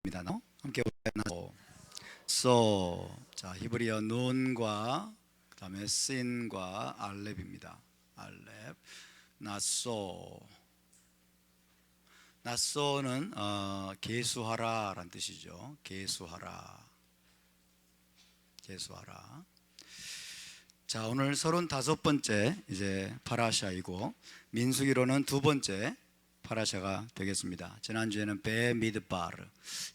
입니다. 함께 나서 자 히브리어 눈과 그다음에 신과 알렙입니다. 알렙 나소는 계수하라라는 뜻이죠. 계수하라. 자, 오늘 35번째 이제 파라샤이고 민수기로는 두 번째 파라샤가 되겠습니다. 지난주에는 베미드바르,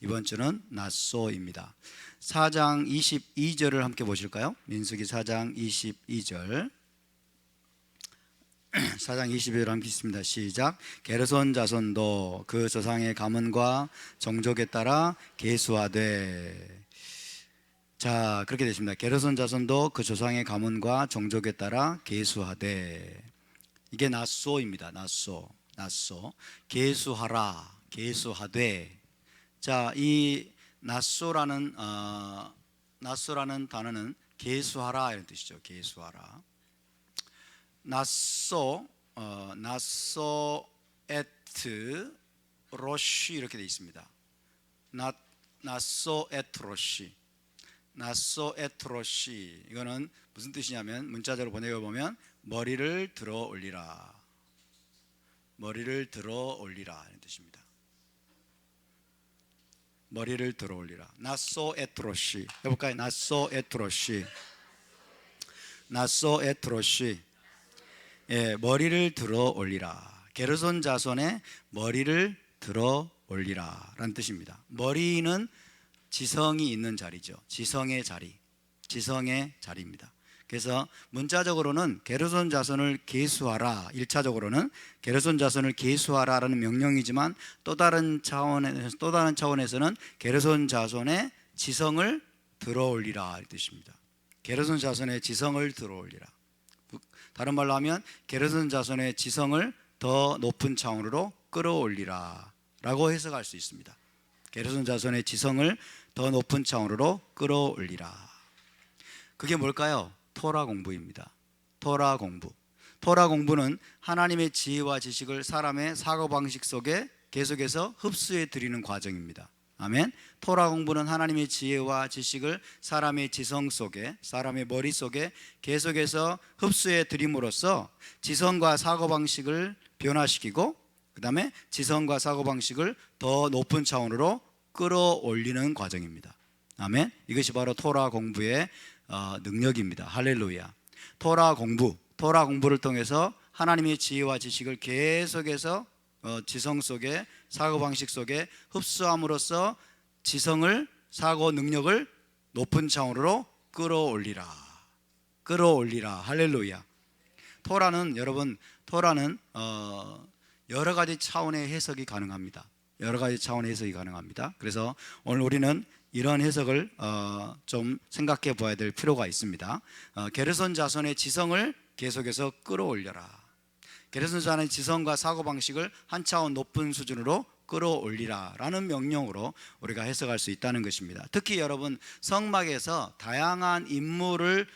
이번 주는 나소입니다. 4장 22절을 함께 보실까요? 민수기 4장 22절 4장 22절 함께 있습니다. 시작. 게르손 자손도 그 조상의 가문과 종족에 따라 계수하되. 자, 그렇게 되십니다. 게르손 자손도 그 조상의 가문과 종족에 따라 계수하되. 이게 나소입니다. 나소 계수하라, 계수하되. 자, 이 나소라는 단어는 계수하라 이런 뜻이죠. 계수하라. 나소 에트 로시 이렇게 되어 있습니다. 나소 에트 로시. 이거는 무슨 뜻이냐면 문자적으로 번역해 보면 머리를 들어 올리라 이런 뜻입니다. 머리를 들어 올리라. 나소 에트 로시 해볼까요? 나소 에트 로시. 예, 머리를 들어 올리라. 게르손 자손의 머리를 들어 올리라 라는 뜻입니다. 머리는 지성이 있는 자리죠. 지성의 자리입니다. 그래서 문자적으로는 게르손 자손을 계수하라, 1차적으로는 게르손 자손을 계수하라라는 명령이지만 또 다른 차원에서는 게르손 자손의 지성을 들어 올리라 이 뜻입니다. 게르손 자손의 지성을 들어 올리라. 다른 말로 하면 게르손 자손의 지성을 더 높은 차원으로 끌어올리라 라고 해석할 수 있습니다. 게르손 자손의 지성을 더 높은 차원으로 끌어올리라. 그게 뭘까요? 토라 공부입니다. 토라 공부는 하나님의 지혜와 지식을 사람의 사고방식 속에 계속해서 흡수해 드리는 과정입니다. 아멘. 토라 공부는 하나님의 지혜와 지식을 사람의 지성 속에, 사람의 머릿속에 계속해서 흡수해 드림으로써 지성과 사고방식을 변화시키고 그 다음에 지성과 사고방식을 더 높은 차원으로 끌어올리는 과정입니다. 아멘. 이것이 바로 토라 공부의 능력입니다. 할렐루야. 토라 공부를 통해서 하나님의 지혜와 지식을 계속해서 지성 속에, 사고방식 속에 흡수함으로써 지성을, 사고 능력을 높은 차원으로 끌어올리라. 할렐루야. 토라는 여러 가지 차원의 해석이 가능합니다. 그래서 오늘 우리는 이런 해석을 좀 생각해 봐야 될 필요가 있습니다. 게르손 자손의 지성을 계속해서 끌어올려라. 게르손 자손의 지성과 사고방식을 한 차원 높은 수준으로 끌어올리라 라는 명령으로 우리가 해석할 수 있다는 것입니다. 특히 여러분 성막에서 다양한 임무를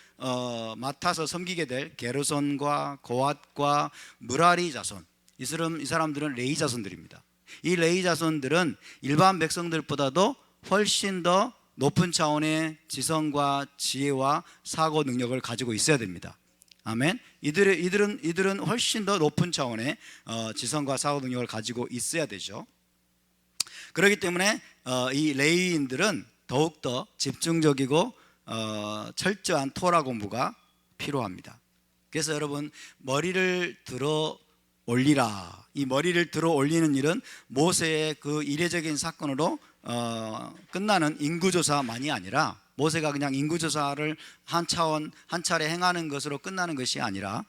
맡아서 섬기게 될 게르손과 고핫과 무라리 자손, 이 사람들은 레위 자손들입니다. 이 레위 자손들은 일반 백성들보다도 훨씬 더 높은 차원의 지성과 지혜와 사고 능력을 가지고 있어야 됩니다. 아멘. 이들은 훨씬 더 높은 차원의 지성과 사고 능력을 가지고 있어야 되죠. 그렇기 때문에 이 레위인들은 더욱더 집중적이고 철저한 토라 공부가 필요합니다. 그래서 여러분 머리를 들어 올리라. 이 머리를 들어 올리는 일은 모세의 그 이례적인 사건으로 끝나는 인구조사만이 아니라, 모세가 그냥 인구조사를 한 차례 행하는 것으로 끝나는 것이 아니라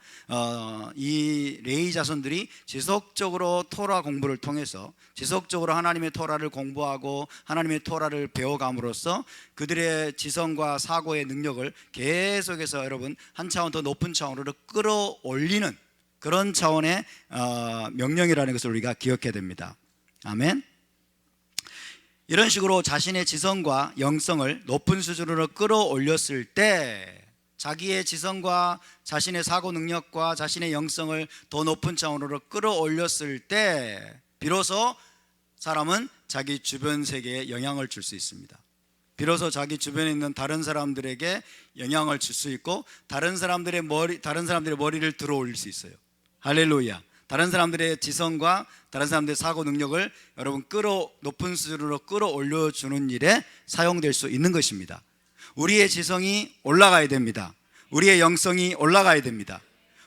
이 레위 자손들이 지속적으로 토라 공부를 통해서 지속적으로 하나님의 토라를 공부하고 하나님의 토라를 배워감으로써 그들의 지성과 사고의 능력을 계속해서 여러분 한 차원 더 높은 차원으로 끌어올리는 그런 차원의 명령이라는 것을 우리가 기억해야 됩니다. 아멘. 이런 식으로 자신의 지성과 영성을 높은 수준으로 끌어올렸을 때, 자기의 지성과 자신의 사고 능력과 자신의 영성을 더 높은 차원으로 끌어올렸을 때 비로소 사람은 자기 주변 세계에 영향을 줄 수 있습니다. 비로소 자기 주변에 있는 다른 사람들에게 영향을 줄 수 있고 다른 사람들의 머리를 들어 올릴 수 있어요. 할렐루야. 다른 사람들의 지성과 다른 사람들의 사고 능력을 여러분 높은 수준으로 끌어올려 주는 일에 사용될 수 있는 것입니다. 우리의 지성이 올라가야 됩니다. 우리의 영성이 올라가야 됩니다.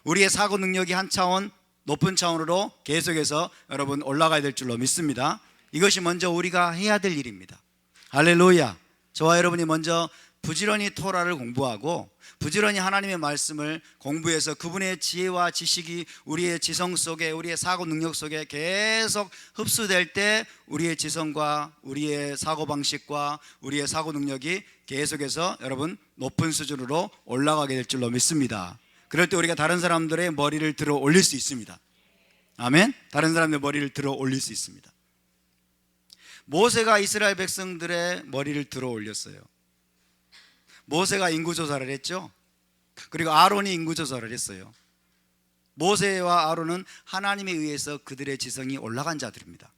우리의 사고 능력이 한 차원 높은 차원으로 계속해서 여러분 올라가야 될 줄로 믿습니다. 이것이 먼저 우리가 해야 될 일입니다. 할렐루야. 저와 여러분이 먼저 부지런히 토라를 공부하고 부지런히 하나님의 말씀을 공부해서 그분의 지혜와 지식이 우리의 지성 속에, 우리의 사고 능력 속에 계속 흡수될 때 우리의 지성과 우리의 사고방식과 우리의 사고 능력이 계속해서 여러분 높은 수준으로 올라가게 될 줄로 믿습니다. 그럴 때 우리가 다른 사람들의 머리를 들어 올릴 수 있습니다. 아멘. 다른 사람들의 머리를 들어 올릴 수 있습니다. 모세가 이스라엘 백성들의 머리를 들어 올렸어요. 모세가 인구조사를 했죠. 그리고 아론이 인구조사를 했어요. 모세와 아론은 하나님에 의해서 그들의 지성이 올라간 자들입니다.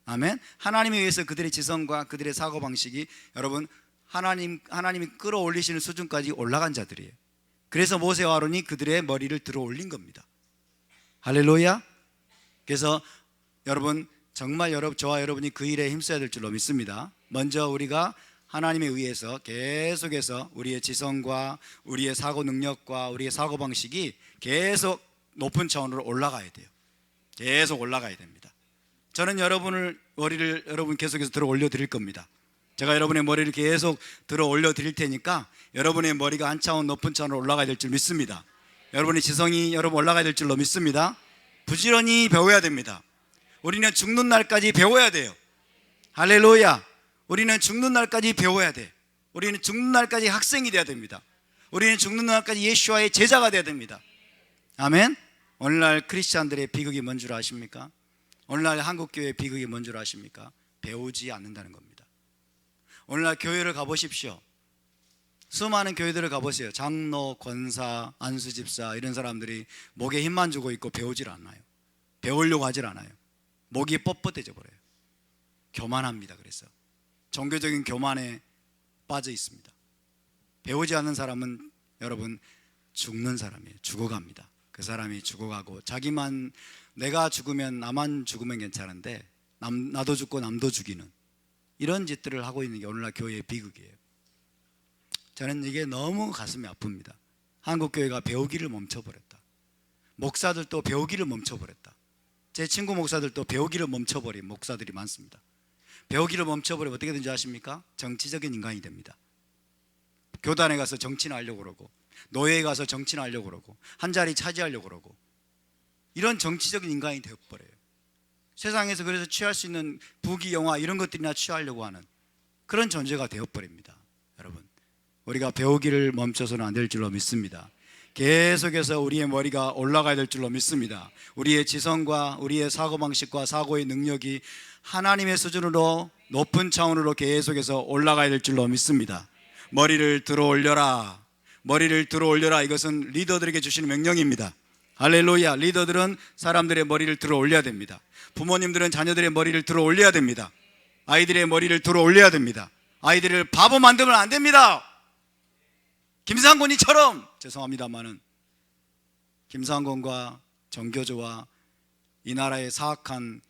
아멘. 하나님에 의해서 그들의 지성과 그들의 사고방식이 여러분 하나님이 끌어올리시는 수준까지 올라간 자들이에요. 그래서 모세와 아론이 그들의 머리를 들어 올린 겁니다. 할렐루야. 그래서 여러분 정말 저와 여러분이 그 일에 힘써야 될 줄로 믿습니다. 먼저 우리가 하나님에 의해서 계속해서 우리의 지성과 우리의 사고 능력과 우리의 사고방식이 계속 높은 차원으로 올라가야 돼요. 계속 올라가야 됩니다. 저는 여러분을 머리를 여러분 계속해서 들어 올려 드릴 겁니다. 제가 여러분의 머리를 계속 들어 올려 드릴 테니까 여러분의 머리가 한 차원 높은 차원으로 올라가야 될 줄 믿습니다. 여러분의 지성이 여러분 올라가야 될 줄로 믿습니다. 부지런히 배워야 됩니다. 우리는 죽는 날까지 배워야 돼요. 할렐루야. 우리는 죽는 날까지 배워야 돼. 우리는 죽는 날까지 학생이 돼야 됩니다. 우리는 죽는 날까지 예수와의 제자가 돼야 됩니다. 아멘. 오늘날 크리스찬들의 비극이 뭔 줄 아십니까? 오늘날 한국교회의 비극이 뭔 줄 아십니까? 배우지 않는다는 겁니다. 오늘날 교회를 가보십시오. 수많은 교회들을 가보세요. 장로, 권사, 안수집사 이런 사람들이 목에 힘만 주고 있고 배우질 않아요. 배우려고 하질 않아요. 목이 뻣뻣해져 버려요. 교만합니다. 그래서 종교적인 교만에 빠져 있습니다. 배우지 않는 사람은 여러분 죽는 사람이에요. 죽어갑니다. 그 사람이 죽어가고 자기만 내가 죽으면 나만 죽으면 괜찮은데 나도 죽고 남도 죽이는 이런 짓들을 하고 있는 게 오늘날 교회의 비극이에요. 저는 이게 너무 가슴이 아픕니다. 한국교회가 배우기를 멈춰버렸다. 목사들도 배우기를 멈춰버렸다. 제 친구 목사들도 배우기를 멈춰버린 목사들이 많습니다. 배우기를 멈춰버리면 어떻게 되는지 아십니까? 정치적인 인간이 됩니다. 교단에 가서 정치나 하려고 그러고 노예에 가서 정치나 하려고 그러고 한 자리 차지하려고 그러고 이런 정치적인 인간이 되어버려요. 세상에서 그래서 취할 수 있는 부귀 영화 이런 것들이나 취하려고 하는 그런 존재가 되어버립니다. 여러분 우리가 배우기를 멈춰서는 안 될 줄로 믿습니다. 계속해서 우리의 머리가 올라가야 될 줄로 믿습니다. 우리의 지성과 우리의 사고방식과 사고의 능력이 하나님의 수준으로 높은 차원으로 계속해서 올라가야 될 줄로 믿습니다. 머리를 들어 올려라. 머리를 들어 올려라. 이것은 리더들에게 주시는 명령입니다. 할렐루야. 리더들은 사람들의 머리를 들어 올려야 됩니다. 부모님들은 자녀들의 머리를 들어 올려야 됩니다. 아이들의 머리를 들어 올려야 됩니다. 아이들을 바보 만들면 안 됩니다. 김상곤이처럼 죄송합니다만은 김상곤과 정교조와 이 나라의 사악한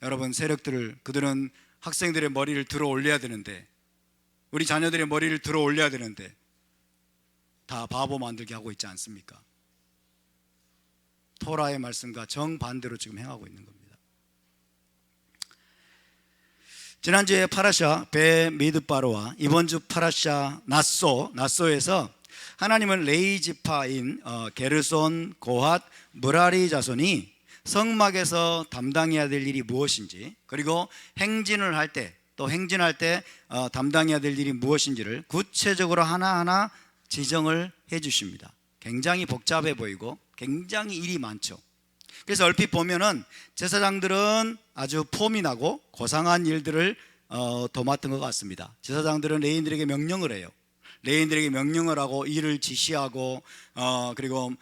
여러분 세력들을 그들은 학생들의 머리를 들어 올려야 되는데 우리 자녀들의 머리를 들어 올려야 되는데 다 바보 만들게 하고 있지 않습니까? 토라의 말씀과 정반대로 지금 행하고 있는 겁니다. 지난주에 파라샤 베미드바로와 이번주 파라샤 나소에서 하나님은 레위 지파인 게르손, 고핫, 므라리 자손이 성막에서 담당해야 될 일이 무엇인지 그리고 행진을 할 때 또 행진할 때 담당해야 될 일이 무엇인지를 구체적으로 하나하나 지정을 해 주십니다. 굉장히 복잡해 보이고 굉장히 일이 많죠. 그래서 얼핏 보면은 제사장들은 아주 폼이 나고 고상한 일들을 도맡은 것 같습니다. 제사장들은 레위인들에게 명령을 해요. 레위인들에게 명령을 하고 일을 지시하고 그리고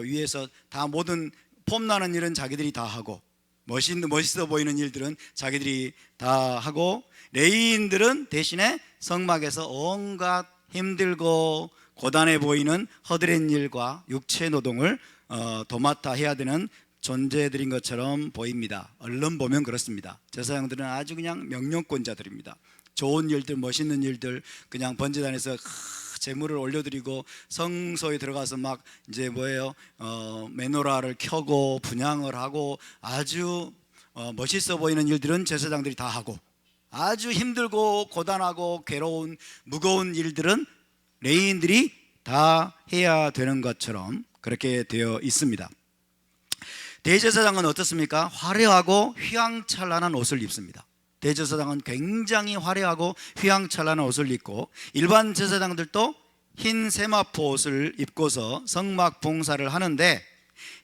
위에서 다 모든 폼나는 일은 자기들이 다 하고 멋있어 보이는 일들은 자기들이 다 하고, 레위인들은 대신에 성막에서 온갖 힘들고 고단해 보이는 허드렛 일과 육체 노동을 도맡아 해야 되는 존재들인 것처럼 보입니다. 얼른 보면 그렇습니다. 제사장들은 아주 그냥 명령권자들입니다. 좋은 일들, 멋있는 일들, 그냥 번제단에서 제물을 올려드리고 성소에 들어가서 막 이제 메노라를 켜고 분향을 하고 아주 멋있어 보이는 일들은 제사장들이 다 하고, 아주 힘들고 고단하고 괴로운 무거운 일들은 레위인들이 다 해야 되는 것처럼 그렇게 되어 있습니다. 대제사장은 어떻습니까? 화려하고 휘황찬란한 옷을 입습니다. 대제사장은 굉장히 화려하고 휘황찬란한 옷을 입고, 일반 제사장들도 흰 세마포 옷을 입고서 성막 봉사를 하는데,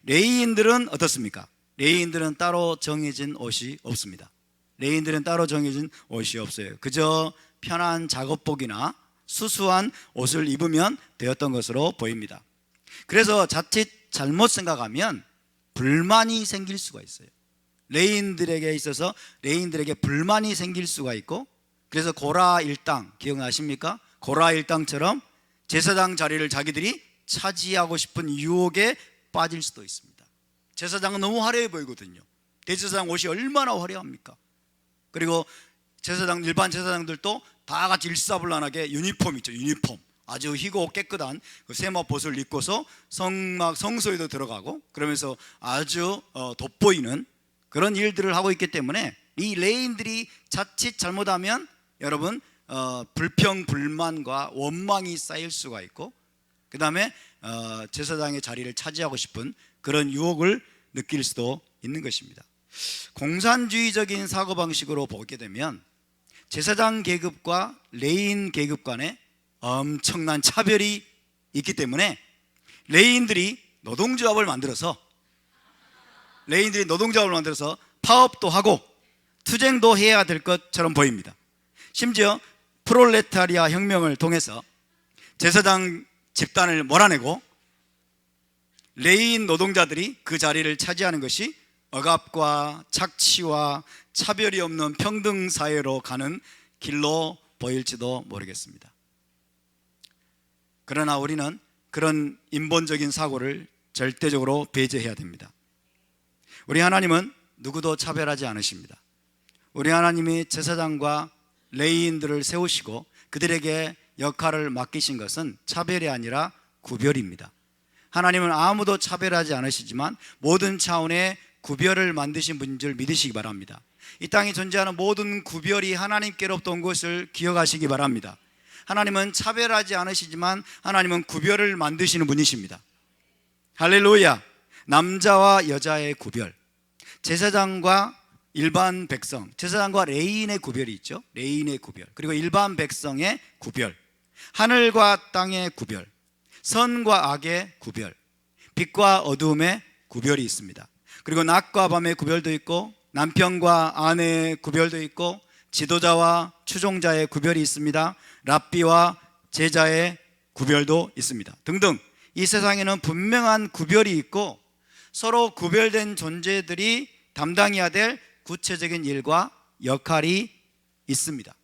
레위인들은 어떻습니까? 레위인들은 따로 정해진 옷이 없습니다. 레위인들은 따로 정해진 옷이 없어요. 그저 편한 작업복이나 수수한 옷을 입으면 되었던 것으로 보입니다. 그래서 자칫 잘못 생각하면 불만이 생길 수가 있어요. 레위인들에게 있어서 레위인들에게 불만이 생길 수가 있고, 그래서 고라 일당 기억나십니까? 고라 일당처럼 제사장 자리를 자기들이 차지하고 싶은 유혹에 빠질 수도 있습니다. 제사장은 너무 화려해 보이거든요. 대제사장 옷이 얼마나 화려합니까? 그리고 일반 제사장들도 다 같이 일사불란하게 유니폼 있죠. 유니폼, 아주 희고 깨끗한 그 세마포옷을 입고서 성소에도 들어가고, 그러면서 아주 돋보이는 그런 일들을 하고 있기 때문에, 이 레위인들이 자칫 잘못하면 여러분 불평, 불만과 원망이 쌓일 수가 있고, 그 다음에 제사장의 자리를 차지하고 싶은 그런 유혹을 느낄 수도 있는 것입니다. 공산주의적인 사고방식으로 보게 되면 제사장 계급과 레위인 계급 간에 엄청난 차별이 있기 때문에 레위인들이 노동조합을 만들어서 파업도 하고 투쟁도 해야 될 것처럼 보입니다. 심지어 프롤레타리아 혁명을 통해서 제사장 집단을 몰아내고 레위인 노동자들이 그 자리를 차지하는 것이 억압과 착취와 차별이 없는 평등 사회로 가는 길로 보일지도 모르겠습니다. 그러나 우리는 그런 인본적인 사고를 절대적으로 배제해야 됩니다. 우리 하나님은 누구도 차별하지 않으십니다. 우리 하나님이 제사장과 레위인들을 세우시고 그들에게 역할을 맡기신 것은 차별이 아니라 구별입니다. 하나님은 아무도 차별하지 않으시지만 모든 차원의 구별을 만드신 분인 줄 믿으시기 바랍니다. 이 땅에 존재하는 모든 구별이 하나님께로부터 온 것을 기억하시기 바랍니다. 하나님은 차별하지 않으시지만 하나님은 구별을 만드시는 분이십니다. 할렐루야. 남자와 여자의 구별, 제사장과 일반 백성, 제사장과 레위인의 구별이 있죠. 레위인의 구별, 그리고 일반 백성의 구별, 하늘과 땅의 구별, 선과 악의 구별, 빛과 어두움의 구별이 있습니다. 그리고 낮과 밤의 구별도 있고, 남편과 아내의 구별도 있고, 지도자와 추종자의 구별이 있습니다. 랍비와 제자의 구별도 있습니다. 등등, 이 세상에는 분명한 구별이 있고 서로 구별된 존재들이 담당해야 될 구체적인 일과 역할이 있습니다.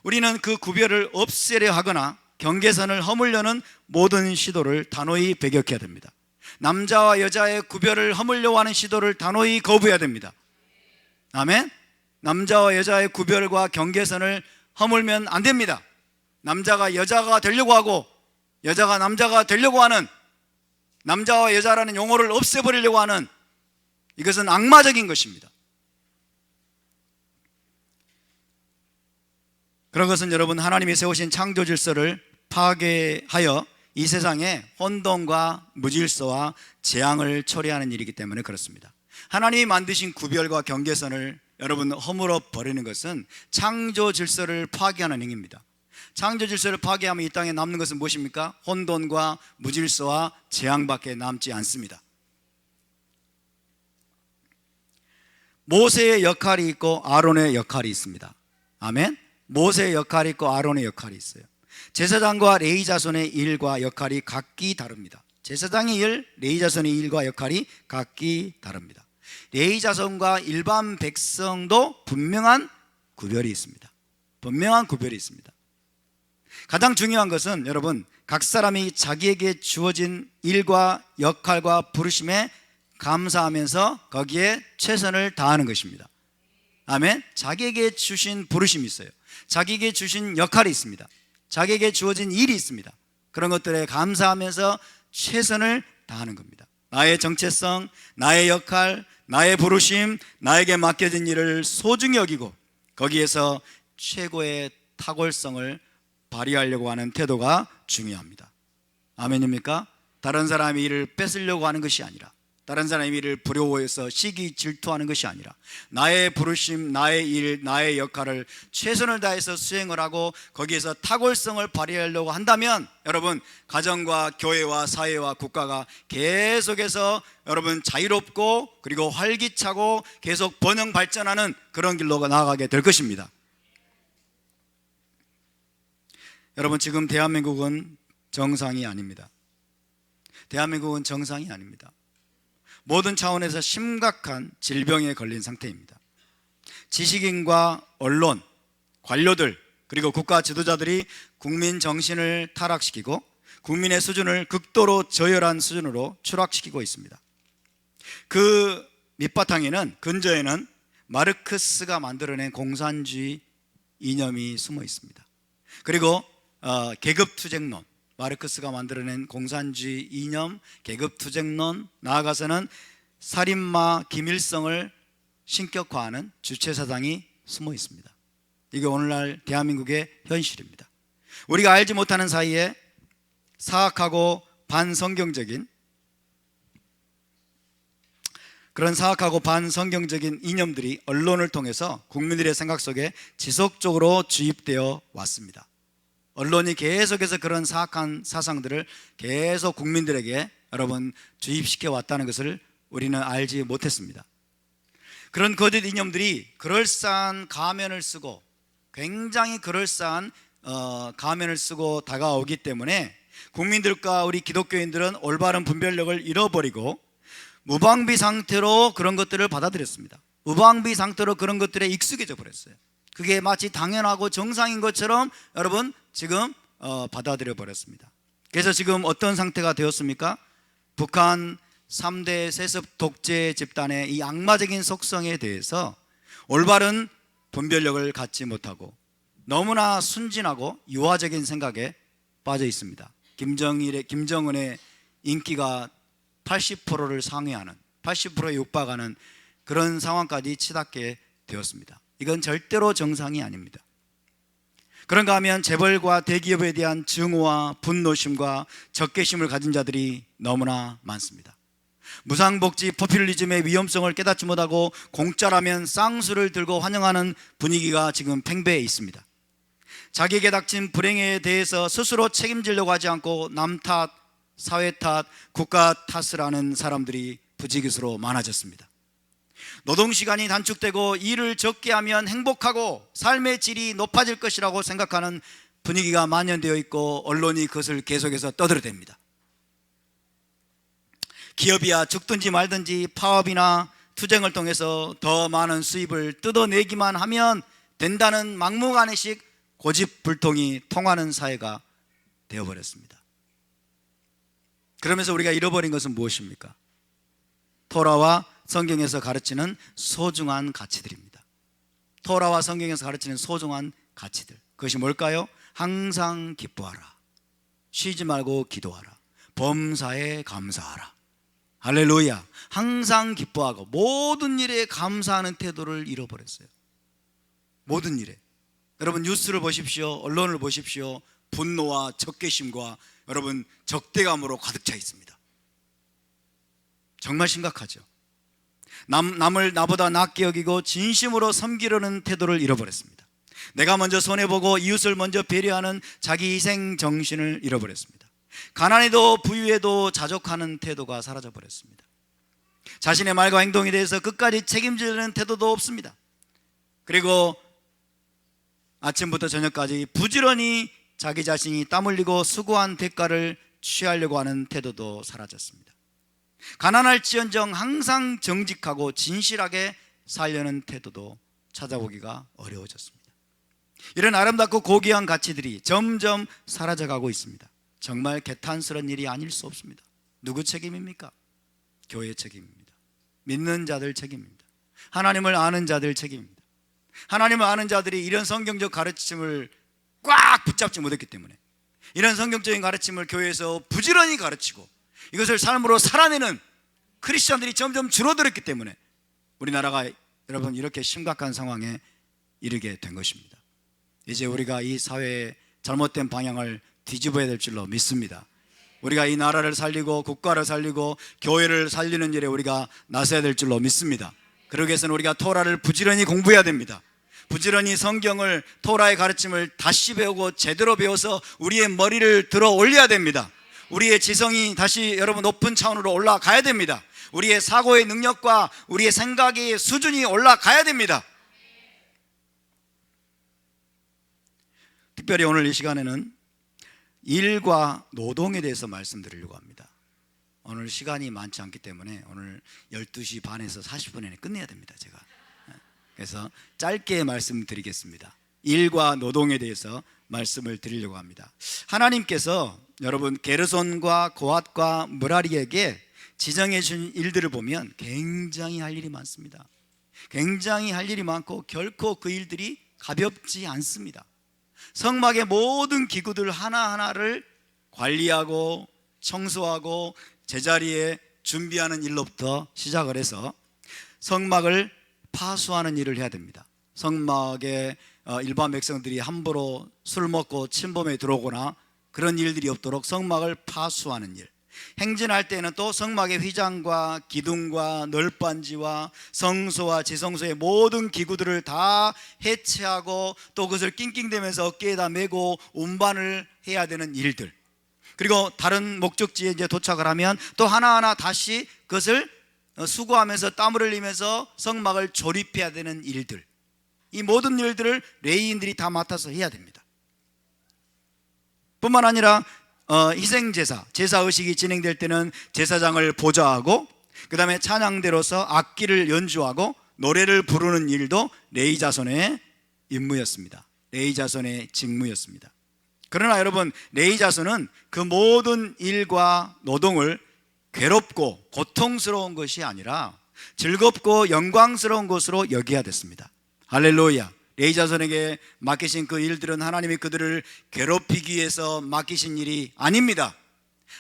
우리는 그 구별을 없애려 하거나 경계선을 허물려는 모든 시도를 단호히 배격해야 됩니다. 남자와 여자의 구별을 허물려고 하는 시도를 단호히 거부해야 됩니다. 아멘. 남자와 여자의 구별과 경계선을 허물면 안 됩니다. 남자가 여자가 되려고 하고 여자가 남자가 되려고 하는, 남자와 여자라는 용어를 없애버리려고 하는, 이것은 악마적인 것입니다. 그런 것은 여러분, 하나님이 세우신 창조 질서를 파괴하여 이 세상에 혼돈과 무질서와 재앙을 초래하는 일이기 때문에 그렇습니다. 하나님이 만드신 구별과 경계선을 여러분 허물어 버리는 것은 창조 질서를 파괴하는 행위입니다. 창조 질서를 파괴하면 이 땅에 남는 것은 무엇입니까? 혼돈과 무질서와 재앙밖에 남지 않습니다. 모세의 역할이 있고 아론의 역할이 있습니다. 아멘. 모세의 역할이 있고 아론의 역할이 있어요. 제사장과 레위 자손의 일과 역할이 각기 다릅니다. 제사장의 일, 레위 자손의 일과 역할이 각기 다릅니다. 레위 자손과 일반 백성도 분명한 구별이 있습니다. 분명한 구별이 있습니다. 가장 중요한 것은 여러분, 각 사람이 자기에게 주어진 일과 역할과 부르심에 감사하면서 거기에 최선을 다하는 것입니다. 아멘. 자기에게 주신 부르심이 있어요. 자기에게 주신 역할이 있습니다. 자기에게 주어진 일이 있습니다. 그런 것들에 감사하면서 최선을 다하는 겁니다. 나의 정체성, 나의 역할, 나의 부르심, 나에게 맡겨진 일을 소중히 여기고 거기에서 최고의 탁월성을 발휘하려고 하는 태도가 중요합니다. 아멘입니까? 다른 사람의 일을 뺏으려고 하는 것이 아니라, 다른 사람의 일을 부러워해서 시기 질투하는 것이 아니라, 나의 부르심, 나의 일, 나의 역할을 최선을 다해서 수행을 하고 거기에서 탁월성을 발휘하려고 한다면 여러분, 가정과 교회와 사회와 국가가 계속해서 여러분 자유롭고 그리고 활기차고 계속 번영 발전하는 그런 길로 나아가게 될 것입니다. 여러분, 지금 대한민국은 정상이 아닙니다. 대한민국은 정상이 아닙니다. 모든 차원에서 심각한 질병에 걸린 상태입니다. 지식인과 언론, 관료들, 그리고 국가 지도자들이 국민 정신을 타락시키고 국민의 수준을 극도로 저열한 수준으로 추락시키고 있습니다. 그 밑바탕에는, 근저에는 마르크스가 만들어낸 공산주의 이념이 숨어 있습니다. 그리고 계급투쟁론, 마르크스가 만들어낸 공산주의 이념, 계급투쟁론, 나아가서는 살인마 김일성을 신격화하는 주체사상이 숨어 있습니다. 이게 오늘날 대한민국의 현실입니다. 우리가 알지 못하는 사이에 사악하고 반성경적인, 그런 사악하고 반성경적인 이념들이 언론을 통해서 국민들의 생각 속에 지속적으로 주입되어 왔습니다. 언론이 계속해서 그런 사악한 사상들을 계속 국민들에게 여러분 주입시켜 왔다는 것을 우리는 알지 못했습니다. 그런 거짓 이념들이 그럴싸한 가면을 쓰고, 굉장히 그럴싸한 가면을 쓰고 다가오기 때문에 국민들과 우리 기독교인들은 올바른 분별력을 잃어버리고 무방비 상태로 그런 것들을 받아들였습니다. 무방비 상태로 그런 것들에 익숙해져 버렸어요. 그게 마치 당연하고 정상인 것처럼 여러분 지금 받아들여 버렸습니다. 그래서 지금 어떤 상태가 되었습니까? 북한 3대 세습 독재 집단의 이 악마적인 속성에 대해서 올바른 분별력을 갖지 못하고 너무나 순진하고 유화적인 생각에 빠져 있습니다. 김정은의 인기가 80%를 상회하는, 80%에 육박하는 그런 상황까지 치닫게 되었습니다. 이건 절대로 정상이 아닙니다. 그런가 하면 재벌과 대기업에 대한 증오와 분노심과 적개심을 가진 자들이 너무나 많습니다. 무상복지 포퓰리즘의 위험성을 깨닫지 못하고 공짜라면 쌍수를 들고 환영하는 분위기가 지금 팽배해 있습니다. 자기에게 닥친 불행에 대해서 스스로 책임지려고 하지 않고 남 탓, 사회 탓, 국가 탓을 하는 사람들이 부지기수로 많아졌습니다. 노동시간이 단축되고 일을 적게 하면 행복하고 삶의 질이 높아질 것이라고 생각하는 분위기가 만연되어 있고 언론이 그것을 계속해서 떠들어댑니다. 기업이야 죽든지 말든지 파업이나 투쟁을 통해서 더 많은 수입을 뜯어내기만 하면 된다는 막무가내식 고집불통이 통하는 사회가 되어버렸습니다. 그러면서 우리가 잃어버린 것은 무엇입니까? 토라와 성경에서 가르치는 소중한 가치들입니다. 토라와 성경에서 가르치는 소중한 가치들, 그것이 뭘까요? 항상 기뻐하라, 쉬지 말고 기도하라, 범사에 감사하라. 할렐루야. 항상 기뻐하고 모든 일에 감사하는 태도를 잃어버렸어요. 모든 일에. 여러분 뉴스를 보십시오, 언론을 보십시오. 분노와 적개심과 여러분 적대감으로 가득 차 있습니다. 정말 심각하죠. 남을 나보다 낫게 여기고 진심으로 섬기려는 태도를 잃어버렸습니다. 내가 먼저 손해보고 이웃을 먼저 배려하는 자기 희생 정신을 잃어버렸습니다. 가난해도 부유해도 자족하는 태도가 사라져버렸습니다. 자신의 말과 행동에 대해서 끝까지 책임지려는 태도도 없습니다. 그리고 아침부터 저녁까지 부지런히 자기 자신이 땀 흘리고 수고한 대가를 취하려고 하는 태도도 사라졌습니다. 가난할지언정 항상 정직하고 진실하게 살려는 태도도 찾아보기가 어려워졌습니다. 이런 아름답고 고귀한 가치들이 점점 사라져가고 있습니다. 정말 개탄스러운 일이 아닐 수 없습니다. 누구 책임입니까? 교회 책임입니다. 믿는 자들 책임입니다. 하나님을 아는 자들 책임입니다. 하나님을 아는 자들이 이런 성경적 가르침을 꽉 붙잡지 못했기 때문에, 이런 성경적인 가르침을 교회에서 부지런히 가르치고 이것을 삶으로 살아내는 크리스천들이 점점 줄어들었기 때문에 우리나라가 여러분 이렇게 심각한 상황에 이르게 된 것입니다. 이제 우리가 이 사회의 잘못된 방향을 뒤집어야 될 줄로 믿습니다. 우리가 이 나라를 살리고 국가를 살리고 교회를 살리는 일에 우리가 나서야 될 줄로 믿습니다. 그러기 위해서는 우리가 토라를 부지런히 공부해야 됩니다. 부지런히 성경을, 토라의 가르침을 다시 배우고 제대로 배워서 우리의 머리를 들어 올려야 됩니다. 우리의 지성이 다시 여러분 높은 차원으로 올라가야 됩니다. 우리의 사고의 능력과 우리의 생각의 수준이 올라가야 됩니다. 특별히 오늘 이 시간에는 일과 노동에 대해서 말씀드리려고 합니다. 오늘 시간이 많지 않기 때문에 오늘 12시 반에서 40분에 끝내야 됩니다. 제가 그래서 짧게 말씀드리겠습니다. 일과 노동에 대해서 말씀을 드리려고 합니다. 하나님께서 여러분 게르손과 고핫과 므라리에게 지정해 준 일들을 보면 굉장히 할 일이 많습니다. 굉장히 할 일이 많고 결코 그 일들이 가볍지 않습니다. 성막의 모든 기구들 하나하나를 관리하고 청소하고 제자리에 준비하는 일로부터 시작을 해서 성막을 파수하는 일을 해야 됩니다. 성막에 일반 백성들이 함부로 술 먹고 침범에 들어오거나 그런 일들이 없도록 성막을 파수하는 일, 행진할 때는 또 성막의 휘장과 기둥과 널빤지와 성소와 지성소의 모든 기구들을 다 해체하고 또 그것을 낑낑대면서 어깨에다 메고 운반을 해야 되는 일들, 그리고 다른 목적지에 이제 도착을 하면 또 하나하나 다시 그것을 수고하면서 땀을 흘리면서 성막을 조립해야 되는 일들, 이 모든 일들을 레위인들이 다 맡아서 해야 됩니다. 뿐만 아니라 희생제사, 제사의식이 진행될 때는 제사장을 보좌하고 그 다음에 찬양대로서 악기를 연주하고 노래를 부르는 일도 레위 자손의 임무였습니다. 레위 자손의 직무였습니다. 그러나 여러분, 레위 자손은 그 모든 일과 노동을 괴롭고 고통스러운 것이 아니라 즐겁고 영광스러운 것으로 여겨야 됐습니다. 할렐루야. 레위 자손에게 맡기신 그 일들은 하나님이 그들을 괴롭히기 위해서 맡기신 일이 아닙니다.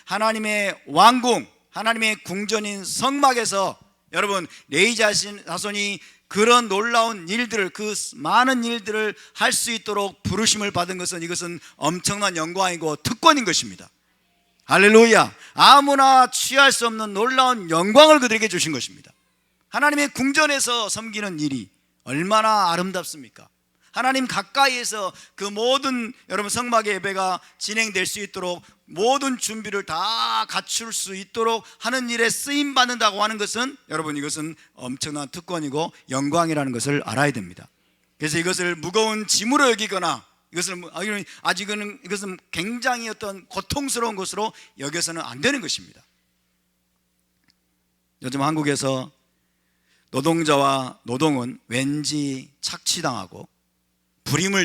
하나님의 왕궁, 하나님의 궁전인 성막에서 여러분 레위 자손이 그런 놀라운 일들을, 그 많은 일들을 할 수 있도록 부르심을 받은 것은, 이것은 엄청난 영광이고 특권인 것입니다. 할렐루야. 아무나 취할 수 없는 놀라운 영광을 그들에게 주신 것입니다. 하나님의 궁전에서 섬기는 일이 얼마나 아름답습니까? 하나님 가까이에서 그 모든 여러분 성막의 예배가 진행될 수 있도록 모든 준비를 다 갖출 수 있도록 하는 일에 쓰임 받는다고 하는 것은 여러분 이것은 엄청난 특권이고 영광이라는 것을 알아야 됩니다. 그래서 이것을 무거운 짐으로 여기거나 이것은 굉장히 어떤 고통스러운 것으로 여겨서는 안 되는 것입니다. 요즘 한국에서 노동자와 노동은 왠지 착취당하고 불임을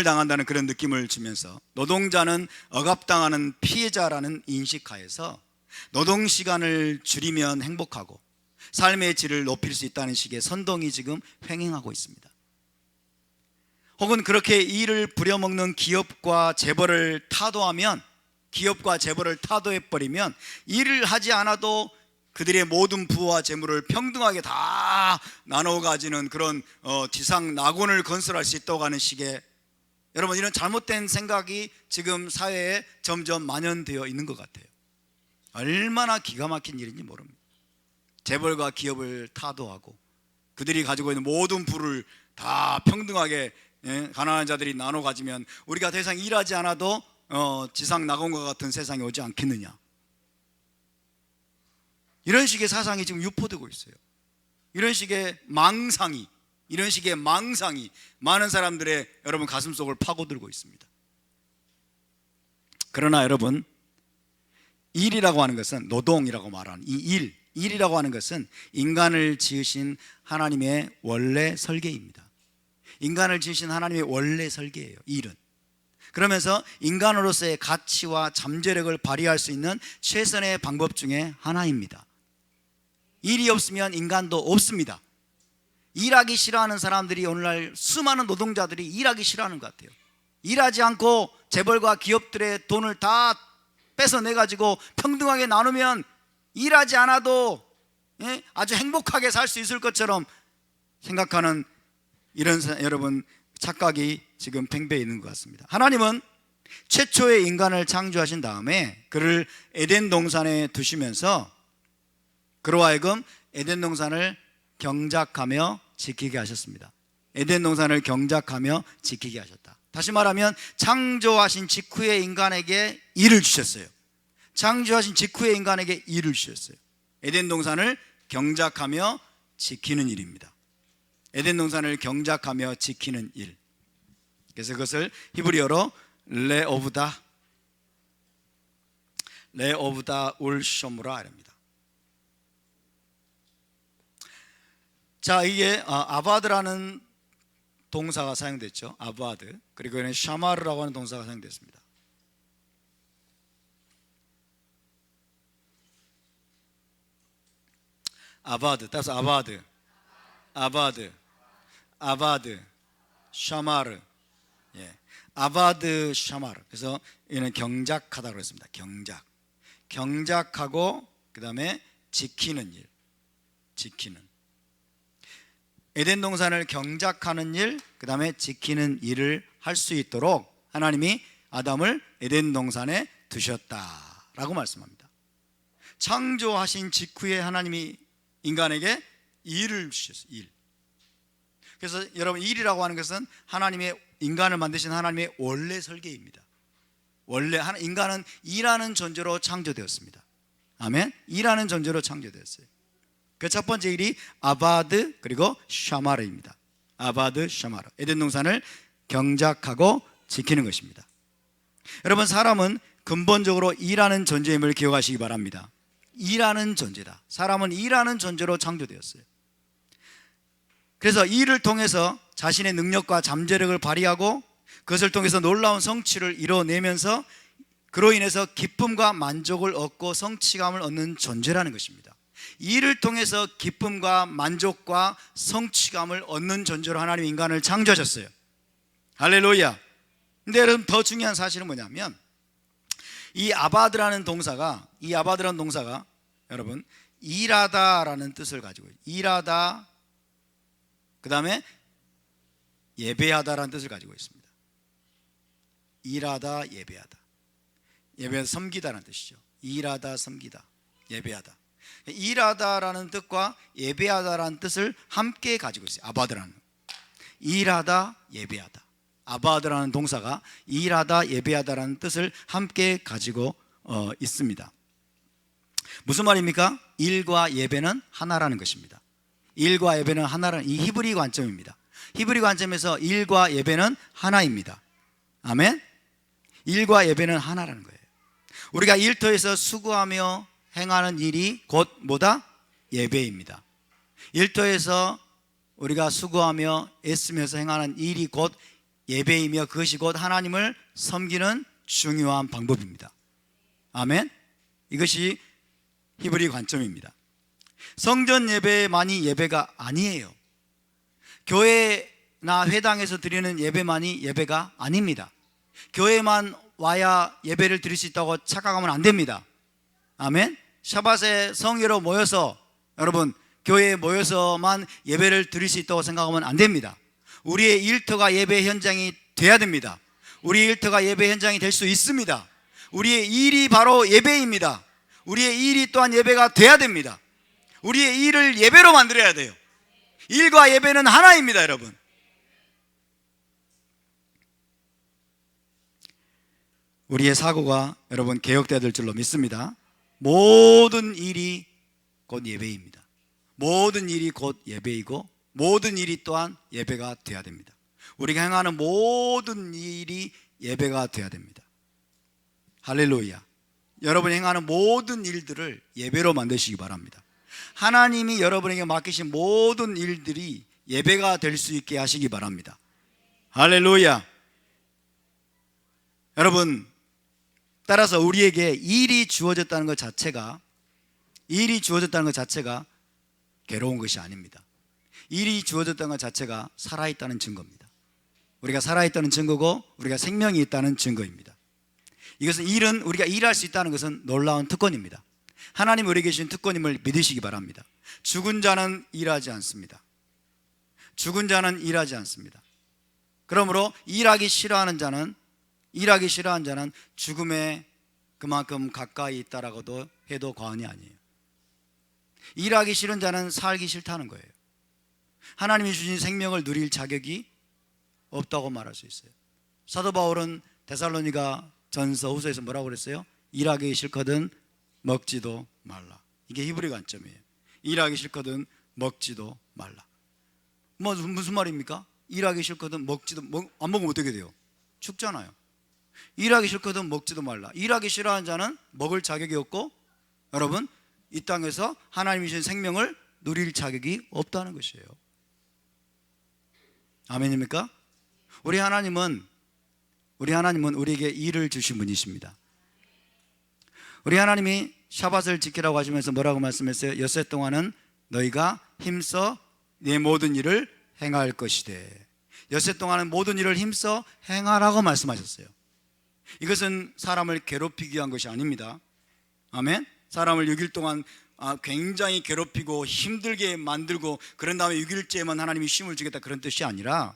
당한다는 그런 느낌을 주면서 노동자는 억압당하는 피해자라는 인식하에서 노동시간을 줄이면 행복하고 삶의 질을 높일 수 있다는 식의 선동이 지금 횡행하고 있습니다. 혹은 그렇게 일을 부려먹는 기업과 재벌을 타도해버리면 일을 하지 않아도 그들의 모든 부와 재물을 평등하게 다 나눠 가지는 그런 지상 낙원을 건설할 수 있다고 하는 식의 여러분 이런 잘못된 생각이 지금 사회에 점점 만연되어 있는 것 같아요. 얼마나 기가 막힌 일인지 모릅니다. 재벌과 기업을 타도하고 그들이 가지고 있는 모든 부를 다 평등하게 가난한 자들이 나눠 가지면 우리가 더 이상 일하지 않아도 지상 낙원과 같은 세상이 오지 않겠느냐, 이런 식의 사상이 지금 유포되고 있어요. 이런 식의 망상이 많은 사람들의 여러분 가슴속을 파고들고 있습니다. 그러나 여러분, 일이라고 하는 것은 노동이라고 말하는 이 일이라고 하는 것은 인간을 지으신 하나님의 원래 설계입니다. 인간을 지으신 하나님의 원래 설계예요, 일은. 그러면서 인간으로서의 가치와 잠재력을 발휘할 수 있는 최선의 방법 중에 하나입니다. 일이 없으면 인간도 없습니다. 일하기 싫어하는 사람들이 오늘날 수많은 노동자들이 일하기 싫어하는 것 같아요. 일하지 않고 재벌과 기업들의 돈을 다 뺏어내가지고 평등하게 나누면 일하지 않아도 아주 행복하게 살 수 있을 것처럼 생각하는 이런 여러분 착각이 지금 팽배해 있는 것 같습니다. 하나님은 최초의 인간을 창조하신 다음에 그를 에덴 동산에 두시면서 그로 하여금 에덴 동산을 경작하며 지키게 하셨습니다. 에덴 동산을 경작하며 지키게 하셨다. 다시 말하면 창조하신 직후에 인간에게 일을 주셨어요. 창조하신 직후에 인간에게 일을 주셨어요. 에덴 동산을 경작하며 지키는 일입니다. 에덴 동산을 경작하며 지키는 일. 그래서 그것을 히브리어로 레오브다 울쇼무라 합니다. 자, 이게 아바드라는 동사가 사용됐죠. 아바드. 그리고 이는 샤마르라고 하는 동사가 사용됐습니다. 아바드, 따라서 아바드, 샤마르. 아바드, 샤마르. 그래서 이는 경작하다고 그랬습니다. 경작하고 그 다음에 지키는 일, 에덴 동산을 경작하는 일, 그 다음에 지키는 일을 할 수 있도록 하나님이 아담을 에덴 동산에 두셨다라고 말씀합니다. 창조하신 직후에 하나님이 인간에게 일을 주셨어요. 일. 그래서 여러분, 일이라고 하는 것은 하나님의 인간을 만드신 하나님의 원래 설계입니다. 원래 인간은 일하는 존재로 창조되었습니다. 아멘. 일하는 존재로 창조되었어요. 그 첫 번째 일이 아바드 그리고 샤마르입니다. 아바드, 샤마르. 에덴 동산을 경작하고 지키는 것입니다. 여러분, 사람은 근본적으로 일하는 존재임을 기억하시기 바랍니다. 일하는 존재다. 사람은 일하는 존재로 창조되었어요. 그래서 일을 통해서 자신의 능력과 잠재력을 발휘하고 그것을 통해서 놀라운 성취를 이뤄내면서 그로 인해서 기쁨과 만족을 얻고 성취감을 얻는 존재라는 것입니다. 일을 통해서 기쁨과 만족과 성취감을 얻는 존재로 하나님 인간을 창조하셨어요. 할렐루야. 근데 여러분, 더 중요한 사실은 뭐냐면 이 아바드라는 동사가 여러분 일하다라는 뜻을 가지고 있어요. 일하다, 그 다음에 예배하다라는 뜻을 가지고 있습니다. 일하다, 예배하다. 예배하다, 섬기다라는 뜻이죠. 일하다, 섬기다, 예배하다. 일하다라는 뜻과 예배하다라는 뜻을 함께 가지고 있어요. 아바드라는 일하다, 예배하다. 아바드라는 동사가 일하다, 예배하다라는 뜻을 함께 가지고 있습니다. 무슨 말입니까? 일과 예배는 하나라는 것입니다. 일과 예배는 하나라는 이 히브리 관점입니다. 히브리 관점에서 일과 예배는 하나입니다. 아멘. 일과 예배는 하나라는 거예요. 우리가 일터에서 수고하며 행하는 일이 곧 뭐다? 예배입니다. 일터에서 우리가 수고하며 애쓰면서 행하는 일이 곧 예배이며 그것이 곧 하나님을 섬기는 중요한 방법입니다. 아멘. 이것이 히브리 관점입니다. 성전 예배만이 예배가 아니에요. 교회나 회당에서 드리는 예배만이 예배가 아닙니다. 교회만 와야 예배를 드릴 수 있다고 착각하면 안 됩니다. 아멘. 샤밧에 성회로 모여서 여러분 교회에 모여서만 예배를 드릴 수 있다고 생각하면 안 됩니다. 우리의 일터가 예배 현장이 돼야 됩니다. 우리의 일터가 예배 현장이 될 수 있습니다. 우리의 일이 바로 예배입니다. 우리의 일이 또한 예배가 돼야 됩니다. 우리의 일을 예배로 만들어야 돼요. 일과 예배는 하나입니다, 여러분. 우리의 사고가 여러분 개혁되어야 될 줄로 믿습니다. 모든 일이 곧 예배입니다. 모든 일이 곧 예배이고 모든 일이 또한 예배가 되어야 됩니다. 우리가 행하는 모든 일이 예배가 되어야 됩니다. 할렐루야. 여러분이 행하는 모든 일들을 예배로 만드시기 바랍니다. 하나님이 여러분에게 맡기신 모든 일들이 예배가 될 수 있게 하시기 바랍니다. 할렐루야. 여러분, 따라서 우리에게 일이 주어졌다는 것 자체가 괴로운 것이 아닙니다. 일이 주어졌다는 것 자체가 살아있다는 증거입니다. 우리가 살아있다는 증거고 우리가 생명이 있다는 증거입니다. 일은 우리가 일할 수 있다는 것은 놀라운 특권입니다. 하나님 우리에게 주신 특권임을 믿으시기 바랍니다. 죽은 자는 일하지 않습니다. 그러므로 일하기 싫어하는 자는 죽음에 그만큼 가까이 있다라고도 해도 과언이 아니에요. 일하기 싫은 자는 살기 싫다는 거예요. 하나님이 주신 생명을 누릴 자격이 없다고 말할 수 있어요. 사도 바울은 데살로니가 전서 후서에서 뭐라고 그랬어요? 일하기 싫거든 먹지도 말라. 이게 히브리 관점이에요. 일하기 싫거든 먹지도 말라. 무슨 말입니까? 일하기 싫거든 안 먹으면 어떻게 돼요? 죽잖아요. 일하기 싫거든 먹지도 말라. 일하기 싫어하는 자는 먹을 자격이 없고, 여러분, 이 땅에서 하나님이 주신 생명을 누릴 자격이 없다는 것이에요. 아멘입니까? 우리 하나님은 우리에게 일을 주신 분이십니다. 우리 하나님이 샤밧을 지키라고 하시면서 뭐라고 말씀했어요? 엿새 동안은 너희가 힘써 네 모든 일을 행할 것이되. 엿새 동안은 모든 일을 힘써 행하라고 말씀하셨어요. 이것은 사람을 괴롭히기 위한 것이 아닙니다. 아멘. 사람을 6일 동안 굉장히 괴롭히고 힘들게 만들고 그런 다음에 6일째만 하나님이 쉼을 주겠다, 그런 뜻이 아니라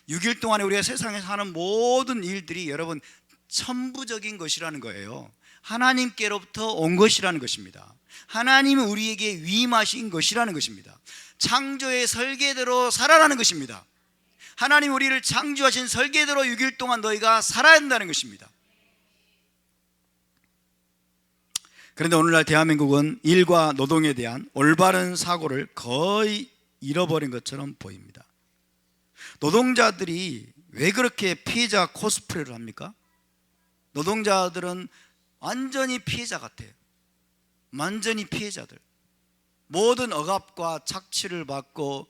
6일 동안에 우리가 세상에서 하는 모든 일들이 여러분 천부적인 것이라는 거예요. 하나님께로부터 온 것이라는 것입니다. 하나님이 우리에게 위임하신 것이라는 것입니다. 창조의 설계대로 살아라는 것입니다. 하나님 우리를 창조하신 설계대로 6일 동안 너희가 살아야 한다는 것입니다. 그런데 오늘날 대한민국은 일과 노동에 대한 올바른 사고를 거의 잃어버린 것처럼 보입니다. 노동자들이 왜 그렇게 피해자 코스프레를 합니까? 노동자들은 완전히 피해자 같아요. 완전히 피해자들. 모든 억압과 착취를 받고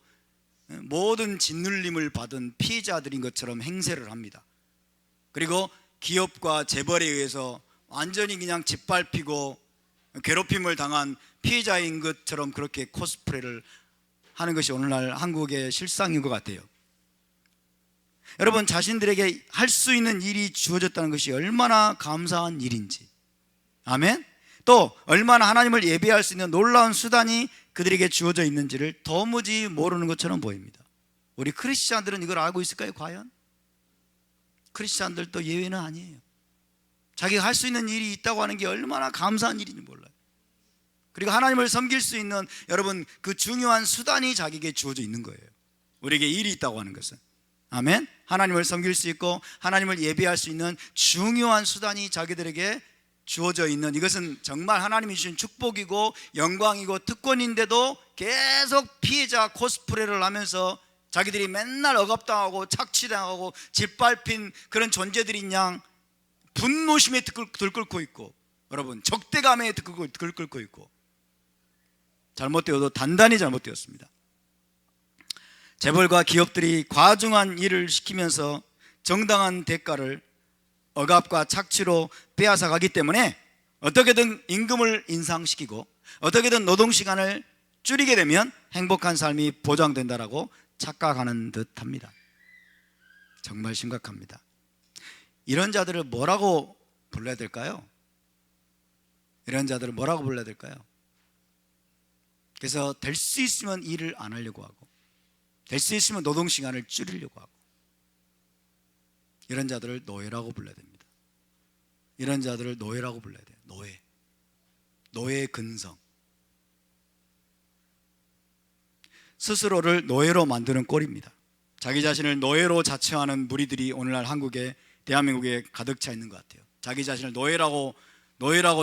모든 짓눌림을 받은 피해자들인 것처럼 행세를 합니다. 그리고 기업과 재벌에 의해서 완전히 그냥 짓밟히고 괴롭힘을 당한 피해자인 것처럼 그렇게 코스프레를 하는 것이 오늘날 한국의 실상인 것 같아요. 여러분, 자신들에게 할 수 있는 일이 주어졌다는 것이 얼마나 감사한 일인지, 아멘? 또 얼마나 하나님을 예배할 수 있는 놀라운 수단이 그들에게 주어져 있는지를 도무지 모르는 것처럼 보입니다. 우리 크리스찬들은 이걸 알고 있을까요? 과연? 크리스찬들도 예외는 아니에요. 자기가 할 수 있는 일이 있다고 하는 게 얼마나 감사한 일인지 몰라요. 그리고 하나님을 섬길 수 있는 여러분 그 중요한 수단이 자기에게 주어져 있는 거예요. 우리에게 일이 있다고 하는 것은, 아멘? 하나님을 섬길 수 있고 하나님을 예배할 수 있는 중요한 수단이 자기들에게 주어져 있는, 이것은 정말 하나님이 주신 축복이고 영광이고 특권인데도 계속 피해자 코스프레를 하면서 자기들이 맨날 억압당하고 착취당하고 짓밟힌 그런 존재들인 양 분노심에 들끓고 있고, 여러분 적대감에 들끓고 있고, 잘못되어도 단단히 잘못되었습니다. 재벌과 기업들이 과중한 일을 시키면서 정당한 대가를 억압과 착취로 빼앗아 가기 때문에 어떻게든 임금을 인상시키고 어떻게든 노동시간을 줄이게 되면 행복한 삶이 보장된다라고 착각하는 듯합니다. 정말 심각합니다. 이런 자들을 뭐라고 불러야 될까요? 그래서 될 수 있으면 일을 안 하려고 하고, 될 수 있으면 노동시간을 줄이려고 하고, 이런 자들을 노예라고 불러야 됩니다. 이런 자들을 노예라고 불러야 돼요. 노예의 근성. 스스로를 노예로 만드는 꼴입니다. 자기 자신을 노예로 자처하는 무리들이 오늘날 한국에, 대한민국에 가득 차 있는 것 같아요. 자기 자신을 노예라고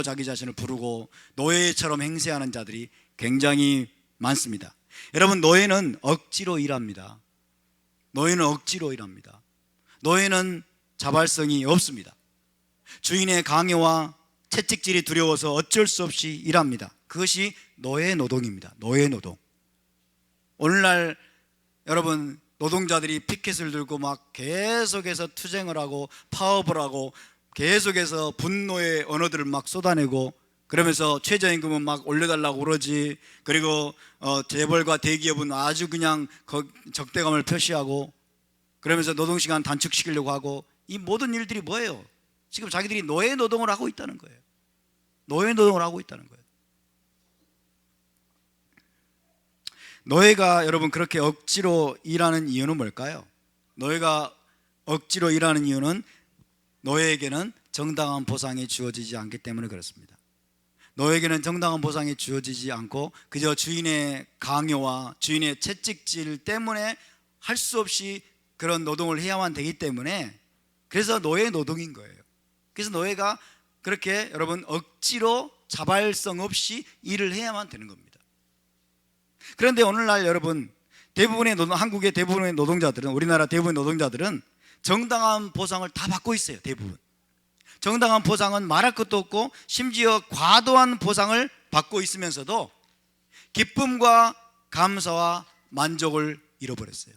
자기 자신을 부르고 노예처럼 행세하는 자들이 굉장히 많습니다. 여러분, 노예는 억지로 일합니다. 노예는 자발성이 없습니다. 주인의 강요와 채찍질이 두려워서 어쩔 수 없이 일합니다. 그것이 노예 노동입니다. 노예 노동. 오늘날 여러분 노동자들이 피켓을 들고 막 계속해서 투쟁을 하고 파업을 하고 계속해서 분노의 언어들을 막 쏟아내고 그러면서 최저임금은 막 올려달라고 그러지. 그리고 재벌과 대기업은 아주 그냥 적대감을 표시하고 그러면서 노동시간 단축시키려고 하고, 이 모든 일들이 뭐예요? 지금 자기들이 노예 노동을 하고 있다는 거예요. 노예 노동을 하고 있다는 거예요. 노예가 여러분 그렇게 억지로 일하는 이유는 뭘까요? 노예가 억지로 일하는 이유는 노예에게는 정당한 보상이 주어지지 않기 때문에 그렇습니다. 노예에게는 정당한 보상이 주어지지 않고 그저 주인의 강요와 주인의 채찍질 때문에 할 수 없이 그런 노동을 해야만 되기 때문에, 그래서 노예 노동인 거예요. 그래서 노예가 그렇게 여러분 억지로 자발성 없이 일을 해야만 되는 겁니다. 그런데 오늘날 여러분 한국의 대부분의 노동자들은, 우리나라 대부분의 노동자들은 정당한 보상을 다 받고 있어요. 대부분 정당한 보상은 말할 것도 없고 심지어 과도한 보상을 받고 있으면서도 기쁨과 감사와 만족을 잃어버렸어요.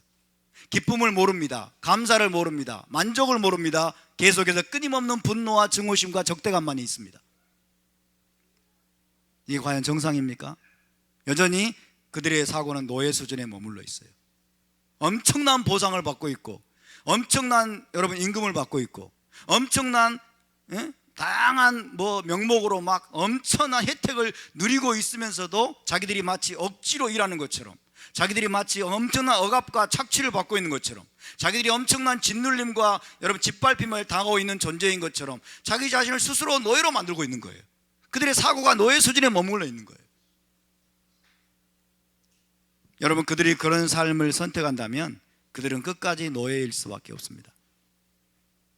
기쁨을 모릅니다. 감사를 모릅니다. 만족을 모릅니다. 계속해서 끊임없는 분노와 증오심과 적대감만 있습니다. 이게 과연 정상입니까? 여전히 그들의 사고는 노예 수준에 머물러 있어요. 엄청난 보상을 받고 있고 엄청난 여러분 임금을 받고 있고 엄청난 다양한 명목으로 막 엄청난 혜택을 누리고 있으면서도 자기들이 마치 억지로 일하는 것처럼, 자기들이 마치 엄청난 억압과 착취를 받고 있는 것처럼, 자기들이 엄청난 짓눌림과 여러분 짓밟힘을 당하고 있는 존재인 것처럼 자기 자신을 스스로 노예로 만들고 있는 거예요. 그들의 사고가 노예 수준에 머물러 있는 거예요. 여러분 그들이 그런 삶을 선택한다면 그들은 끝까지 노예일 수밖에 없습니다.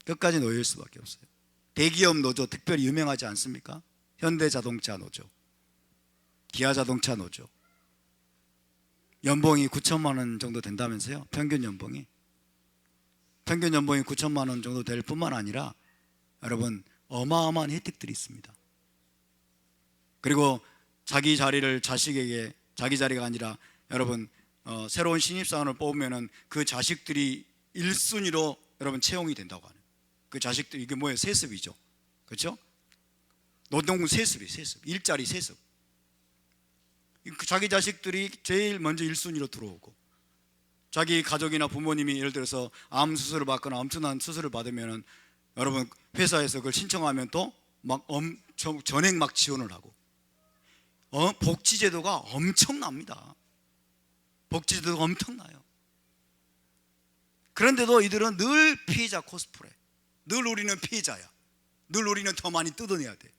끝까지 노예일 수밖에 없어요. 대기업 노조 특별히 유명하지 않습니까? 현대자동차 노조, 기아자동차 노조. 연봉이 9천만 원 정도 된다면서요? 평균 연봉이 9천만 원 정도 될 뿐만 아니라 여러분 어마어마한 혜택들이 있습니다. 그리고 자기 자리를 자식에게, 자기 자리가 아니라 여러분 새로운 신입사원을 뽑으면은 그 자식들이 1순위로 여러분 채용이 된다고 하는, 그 자식들, 이게 뭐예요? 세습이죠. 그렇죠? 노동군 세습이 세습, 일자리 세습. 자기 자식들이 제일 먼저 1순위로 들어오고, 자기 가족이나 부모님이 예를 들어서 암 수술을 받거나 엄청난 수술을 받으면은 여러분 회사에서 그걸 신청하면 또 막 전액 막 지원을 하고, 복지제도가 엄청납니다. 복지제도가 엄청나요. 그런데도 이들은 늘 피해자 코스프레, 늘 우리는 피해자야, 늘 우리는 더 많이 뜯어내야 돼,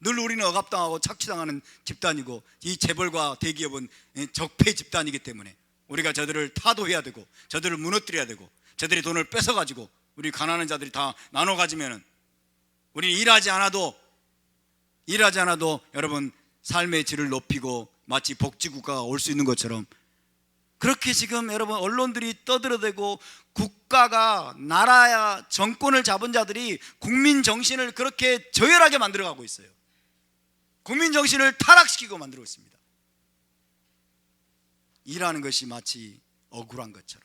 늘 우리는 억압당하고 착취당하는 집단이고 이 재벌과 대기업은 적폐 집단이기 때문에 우리가 저들을 타도해야 되고 저들을 무너뜨려야 되고 저들이 돈을 뺏어가지고 우리 가난한 자들이 다 나눠 가지면은 우리는 일하지 않아도 여러분 삶의 질을 높이고 마치 복지국가가 올 수 있는 것처럼 그렇게 지금 여러분 언론들이 떠들어대고 국가가, 나라야 정권을 잡은 자들이 국민 정신을 그렇게 저열하게 만들어가고 있어요. 국민 정신을 타락시키고 만들고 있습니다. 일하는 것이 마치 억울한 것처럼,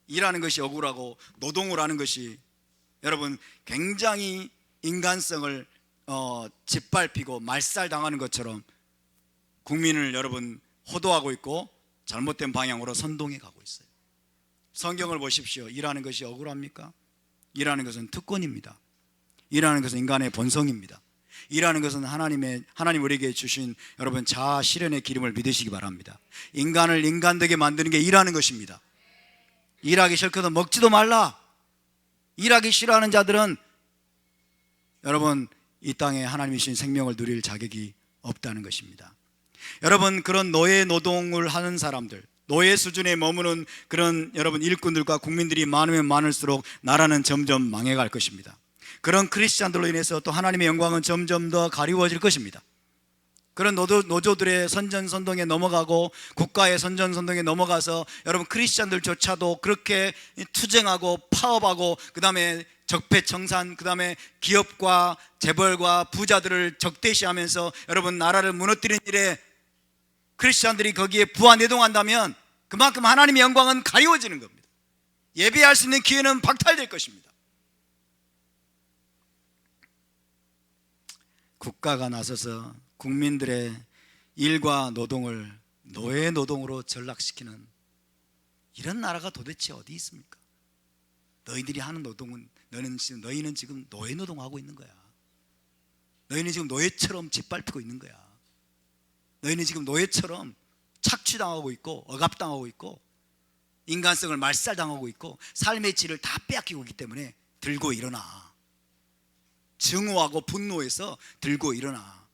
일하는 것이 억울하고 노동을 하는 것이 여러분 굉장히 인간성을 짓밟히고 말살당하는 것처럼 국민을 여러분 호도하고 있고 잘못된 방향으로 선동해 가고 있어요. 성경을 보십시오. 일하는 것이 억울합니까? 일하는 것은 특권입니다. 일하는 것은 인간의 본성입니다. 일하는 것은 하나님 우리에게 주신 여러분 자아 실현의 기름을 믿으시기 바랍니다. 인간을 인간되게 만드는 게 일하는 것입니다. 일하기 싫거든 먹지도 말라. 일하기 싫어하는 자들은 여러분 이 땅에 하나님이 주신 생명을 누릴 자격이 없다는 것입니다. 여러분 그런 노예 노동을 하는 사람들, 노예 수준에 머무는 그런 여러분 일꾼들과 국민들이 많으면 많을수록 나라는 점점 망해갈 것입니다. 그런 크리스찬들로 인해서 또 하나님의 영광은 점점 더 가리워질 것입니다. 그런 노조들의 선전선동에 넘어가고 국가의 선전선동에 넘어가서 여러분 크리스찬들조차도 그렇게 투쟁하고 파업하고 그 다음에 적폐청산, 그 다음에 기업과 재벌과 부자들을 적대시하면서 여러분 나라를 무너뜨리는 일에 크리스찬들이 거기에 부하내동한다면 그만큼 하나님의 영광은 가리워지는 겁니다. 예배할 수 있는 기회는 박탈될 것입니다. 국가가 나서서 국민들의 일과 노동을 노예 노동으로 전락시키는 이런 나라가 도대체 어디 있습니까? 너희들이 하는 노동은 너희는 지금 노예 노동하고 있는 거야. 너희는 지금 노예처럼 짓밟히고 있는 거야. 너희는 지금 노예처럼 착취당하고 있고 억압당하고 있고 인간성을 말살당하고 있고 삶의 질을 다 빼앗기고 있기 때문에 들고 일어나. 증오하고 분노해서 들고 일어나.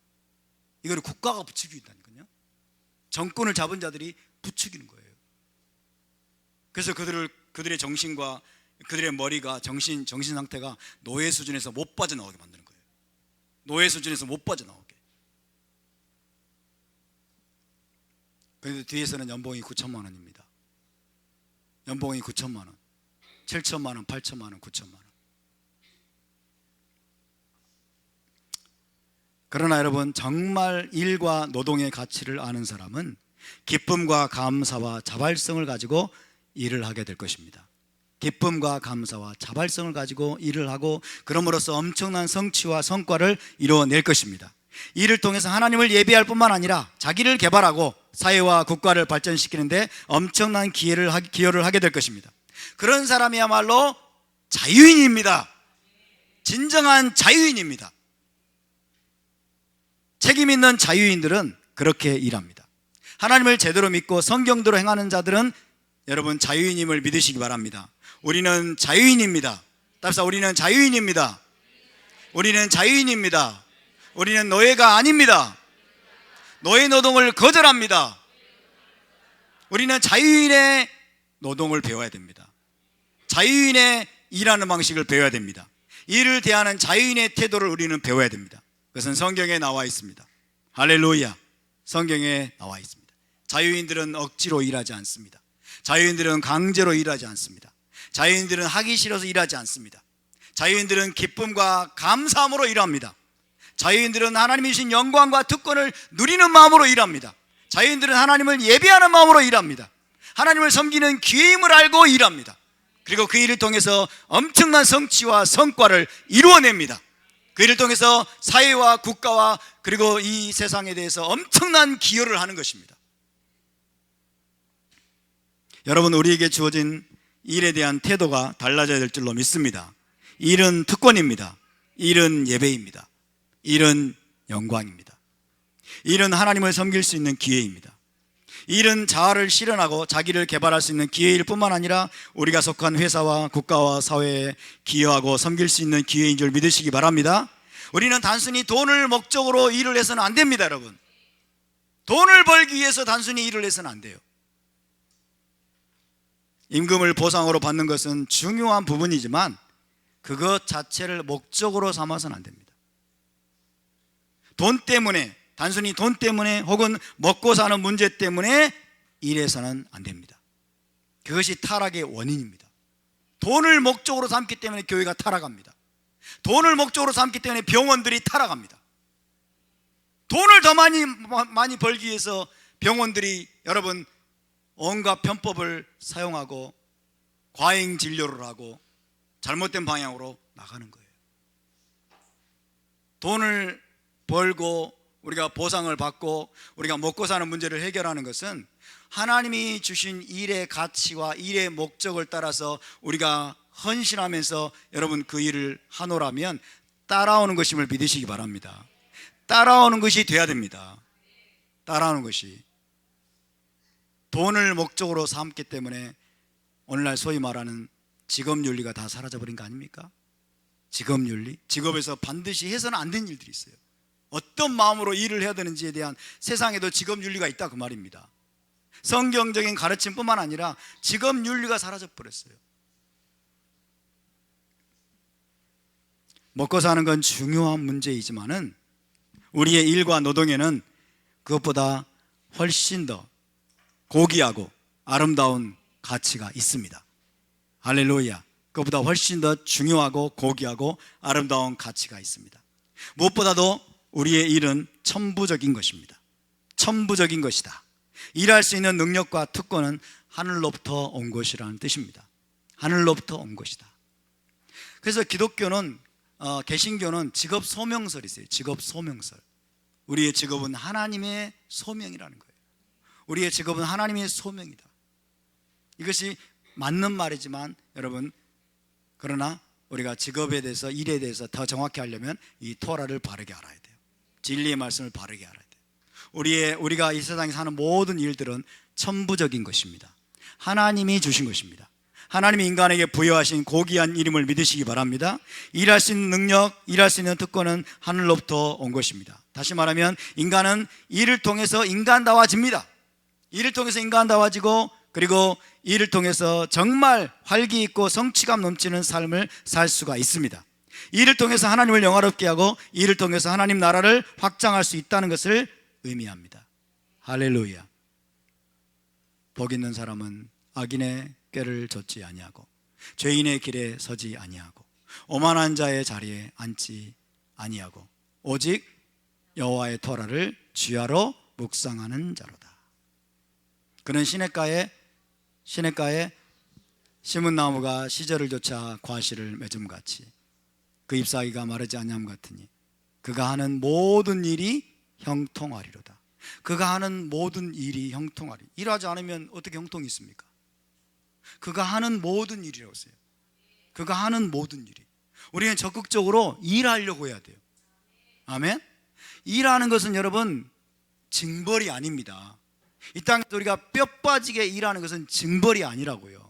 이거를 국가가 부추기고 있다니까요. 정권을 잡은 자들이 부추기는 거예요. 그래서 그들의 정신과 그들의 머리가 정신 상태가 노예 수준에서 못 빠져나오게 만드는 거예요. 노예 수준에서 못 빠져나오게. 그런데 뒤에서는 연봉이 9천만 원입니다. 연봉이 9천만 원, 7천만 원, 8천만 원, 9천만 원. 그러나 여러분, 정말 일과 노동의 가치를 아는 사람은 기쁨과 감사와 자발성을 가지고 일을 하게 될 것입니다. 기쁨과 감사와 자발성을 가지고 일을 하고 그럼으로써 엄청난 성취와 성과를 이루어낼 것입니다. 이를 통해서 하나님을 예배할 뿐만 아니라 자기를 개발하고 사회와 국가를 발전시키는데 엄청난 기여를 하게 될 것입니다. 그런 사람이야말로 자유인입니다. 진정한 자유인입니다. 책임 있는 자유인들은 그렇게 일합니다. 하나님을 제대로 믿고 성경대로 행하는 자들은 여러분 자유인임을 믿으시기 바랍니다. 우리는 자유인입니다. 답사, 우리는 자유인입니다. 우리는 자유인입니다. 우리는 노예가 아닙니다. 노예 노동을 거절합니다. 우리는 자유인의 노동을 배워야 됩니다. 자유인의 일하는 방식을 배워야 됩니다. 일을 대하는 자유인의 태도를 우리는 배워야 됩니다. 그것은 성경에 나와 있습니다. 할렐루야. 성경에 나와 있습니다. 자유인들은 억지로 일하지 않습니다. 자유인들은 강제로 일하지 않습니다. 자유인들은 하기 싫어서 일하지 않습니다. 자유인들은 기쁨과 감사함으로 일합니다. 자유인들은 하나님이 주신 영광과 특권을 누리는 마음으로 일합니다. 자유인들은 하나님을 예배하는 마음으로 일합니다. 하나님을 섬기는 기회임을 알고 일합니다. 그리고 그 일을 통해서 엄청난 성취와 성과를 이루어냅니다. 그 일을 통해서 사회와 국가와 그리고 이 세상에 대해서 엄청난 기여를 하는 것입니다. 여러분, 우리에게 주어진 일에 대한 태도가 달라져야 될 줄로 믿습니다. 일은 특권입니다. 일은 예배입니다. 일은 영광입니다. 일은 하나님을 섬길 수 있는 기회입니다. 일은 자아를 실현하고 자기를 개발할 수 있는 기회일 뿐만 아니라 우리가 속한 회사와 국가와 사회에 기여하고 섬길 수 있는 기회인 줄 믿으시기 바랍니다. 우리는 단순히 돈을 목적으로 일을 해서는 안 됩니다, 여러분. 돈을 벌기 위해서 단순히 일을 해서는 안 돼요. 임금을 보상으로 받는 것은 중요한 부분이지만 그것 자체를 목적으로 삼아서는 안 됩니다. 돈 때문에, 단순히 돈 때문에 혹은 먹고 사는 문제 때문에 일해서는 안 됩니다. 그것이 타락의 원인입니다. 돈을 목적으로 삼기 때문에 교회가 타락합니다. 돈을 목적으로 삼기 때문에 병원들이 타락합니다. 돈을 더 많이 벌기 위해서 병원들이 여러분 온갖 편법을 사용하고 과잉 진료를 하고 잘못된 방향으로 나가는 거예요. 돈을 벌고 우리가 보상을 받고 우리가 먹고 사는 문제를 해결하는 것은 하나님이 주신 일의 가치와 일의 목적을 따라서 우리가 헌신하면서 여러분 그 일을 하노라면 따라오는 것임을 믿으시기 바랍니다. 따라오는 것이 돼야 됩니다. 따라오는 것이. 돈을 목적으로 삼기 때문에 오늘날 소위 말하는 직업윤리가 다 사라져버린 거 아닙니까? 직업윤리? 직업에서 반드시 해서는 안 되는 일들이 있어요. 어떤 마음으로 일을 해야 되는지에 대한 세상에도 직업윤리가 있다 그 말입니다. 성경적인 가르침뿐만 아니라 직업윤리가 사라져버렸어요. 먹고 사는 건 중요한 문제이지만은 우리의 일과 노동에는 그것보다 훨씬 더 고귀하고 아름다운 가치가 있습니다. 할렐루야. 그보다 훨씬 더 중요하고 고귀하고 아름다운 가치가 있습니다. 무엇보다도 우리의 일은 천부적인 것입니다. 천부적인 것이다. 일할 수 있는 능력과 특권은 하늘로부터 온 것이라는 뜻입니다. 하늘로부터 온 것이다. 그래서 기독교는 개신교는 직업 소명설이 있어요. 직업 소명설. 우리의 직업은 하나님의 소명이라는 거예요. 우리의 직업은 하나님의 소명이다. 이것이 맞는 말이지만 여러분, 그러나 우리가 직업에 대해서, 일에 대해서 더 정확히 하려면 이 토라를 바르게 알아야 돼요. 진리의 말씀을 바르게 알아야 돼요. 우리가 이 세상에 사는 모든 일들은 천부적인 것입니다. 하나님이 주신 것입니다. 하나님이 인간에게 부여하신 고귀한 이름을 믿으시기 바랍니다. 일할 수 있는 능력, 일할 수 있는 특권은 하늘로부터 온 것입니다. 다시 말하면 인간은 일을 통해서 인간다워집니다. 일을 통해서 인간다워지고, 그리고 이를 통해서 정말 활기 있고 성취감 넘치는 삶을 살 수가 있습니다. 이를 통해서 하나님을 영화롭게 하고 이를 통해서 하나님 나라를 확장할 수 있다는 것을 의미합니다. 할렐루야. 복 있는 사람은 악인의 꾀를 좇지 아니하고 죄인의 길에 서지 아니하고 오만한 자의 자리에 앉지 아니하고 오직 여호와의 토라를 주야로 묵상하는 자로다. 그는 시냇가에 심은 나무가 시절을 쫓아 과실을 맺음같이 그 잎사귀가 마르지 아니함 같으니 그가 하는 모든 일이 형통하리로다. 그가 하는 모든 일이 형통하리. 일하지 않으면 어떻게 형통이 있습니까? 그가 하는 모든 일이라고 했어요. 그가 하는 모든 일이. 우리는 적극적으로 일하려고 해야 돼요. 아멘. 일하는 것은 여러분 징벌이 아닙니다. 이 땅에서 우리가 뼈 빠지게 일하는 것은 징벌이 아니라고요.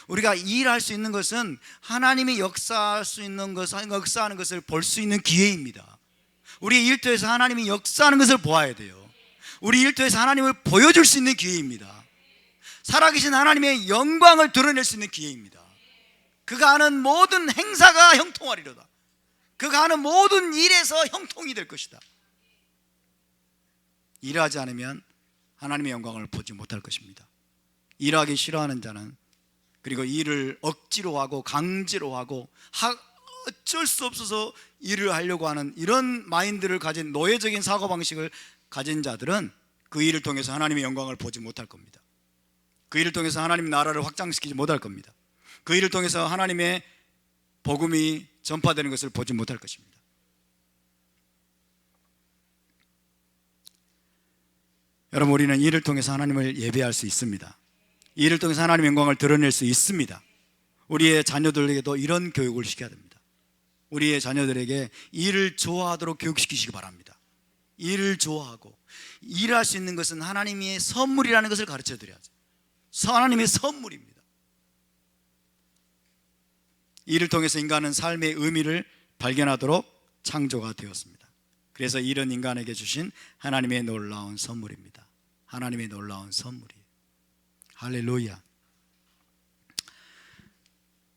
우리가 일할 수 있는 것은 하나님이 역사하는 것을 볼 수 있는 기회입니다. 우리 일터에서 하나님이 역사하는 것을 보아야 돼요. 우리 일터에서 하나님을 보여줄 수 있는 기회입니다. 살아계신 하나님의 영광을 드러낼 수 있는 기회입니다. 그가 하는 모든 행사가 형통하리로다. 그가 하는 모든 일에서 형통이 될 것이다. 일하지 않으면 하나님의 영광을 보지 못할 것입니다. 일하기 싫어하는 자는, 그리고 일을 억지로 하고 강제로 하고 어쩔 수 없어서 일을 하려고 하는 이런 마인드를 가진, 노예적인 사고방식을 가진 자들은 그 일을 통해서 하나님의 영광을 보지 못할 겁니다. 그 일을 통해서 하나님 나라를 확장시키지 못할 겁니다. 그 일을 통해서 하나님의 복음이 전파되는 것을 보지 못할 것입니다. 여러분, 우리는 이를 통해서 하나님을 예배할 수 있습니다. 이를 통해서 하나님의 영광을 드러낼 수 있습니다. 우리의 자녀들에게도 이런 교육을 시켜야 됩니다. 우리의 자녀들에게 일을 좋아하도록 교육시키시기 바랍니다. 일을 좋아하고 일할 수 있는 것은 하나님의 선물이라는 것을 가르쳐 드려야죠. 하나님의 선물입니다. 일을 통해서 인간은 삶의 의미를 발견하도록 창조가 되었습니다. 그래서 일은 인간에게 주신 하나님의 놀라운 선물입니다. 하나님의 놀라운 선물이에요. 할렐루야.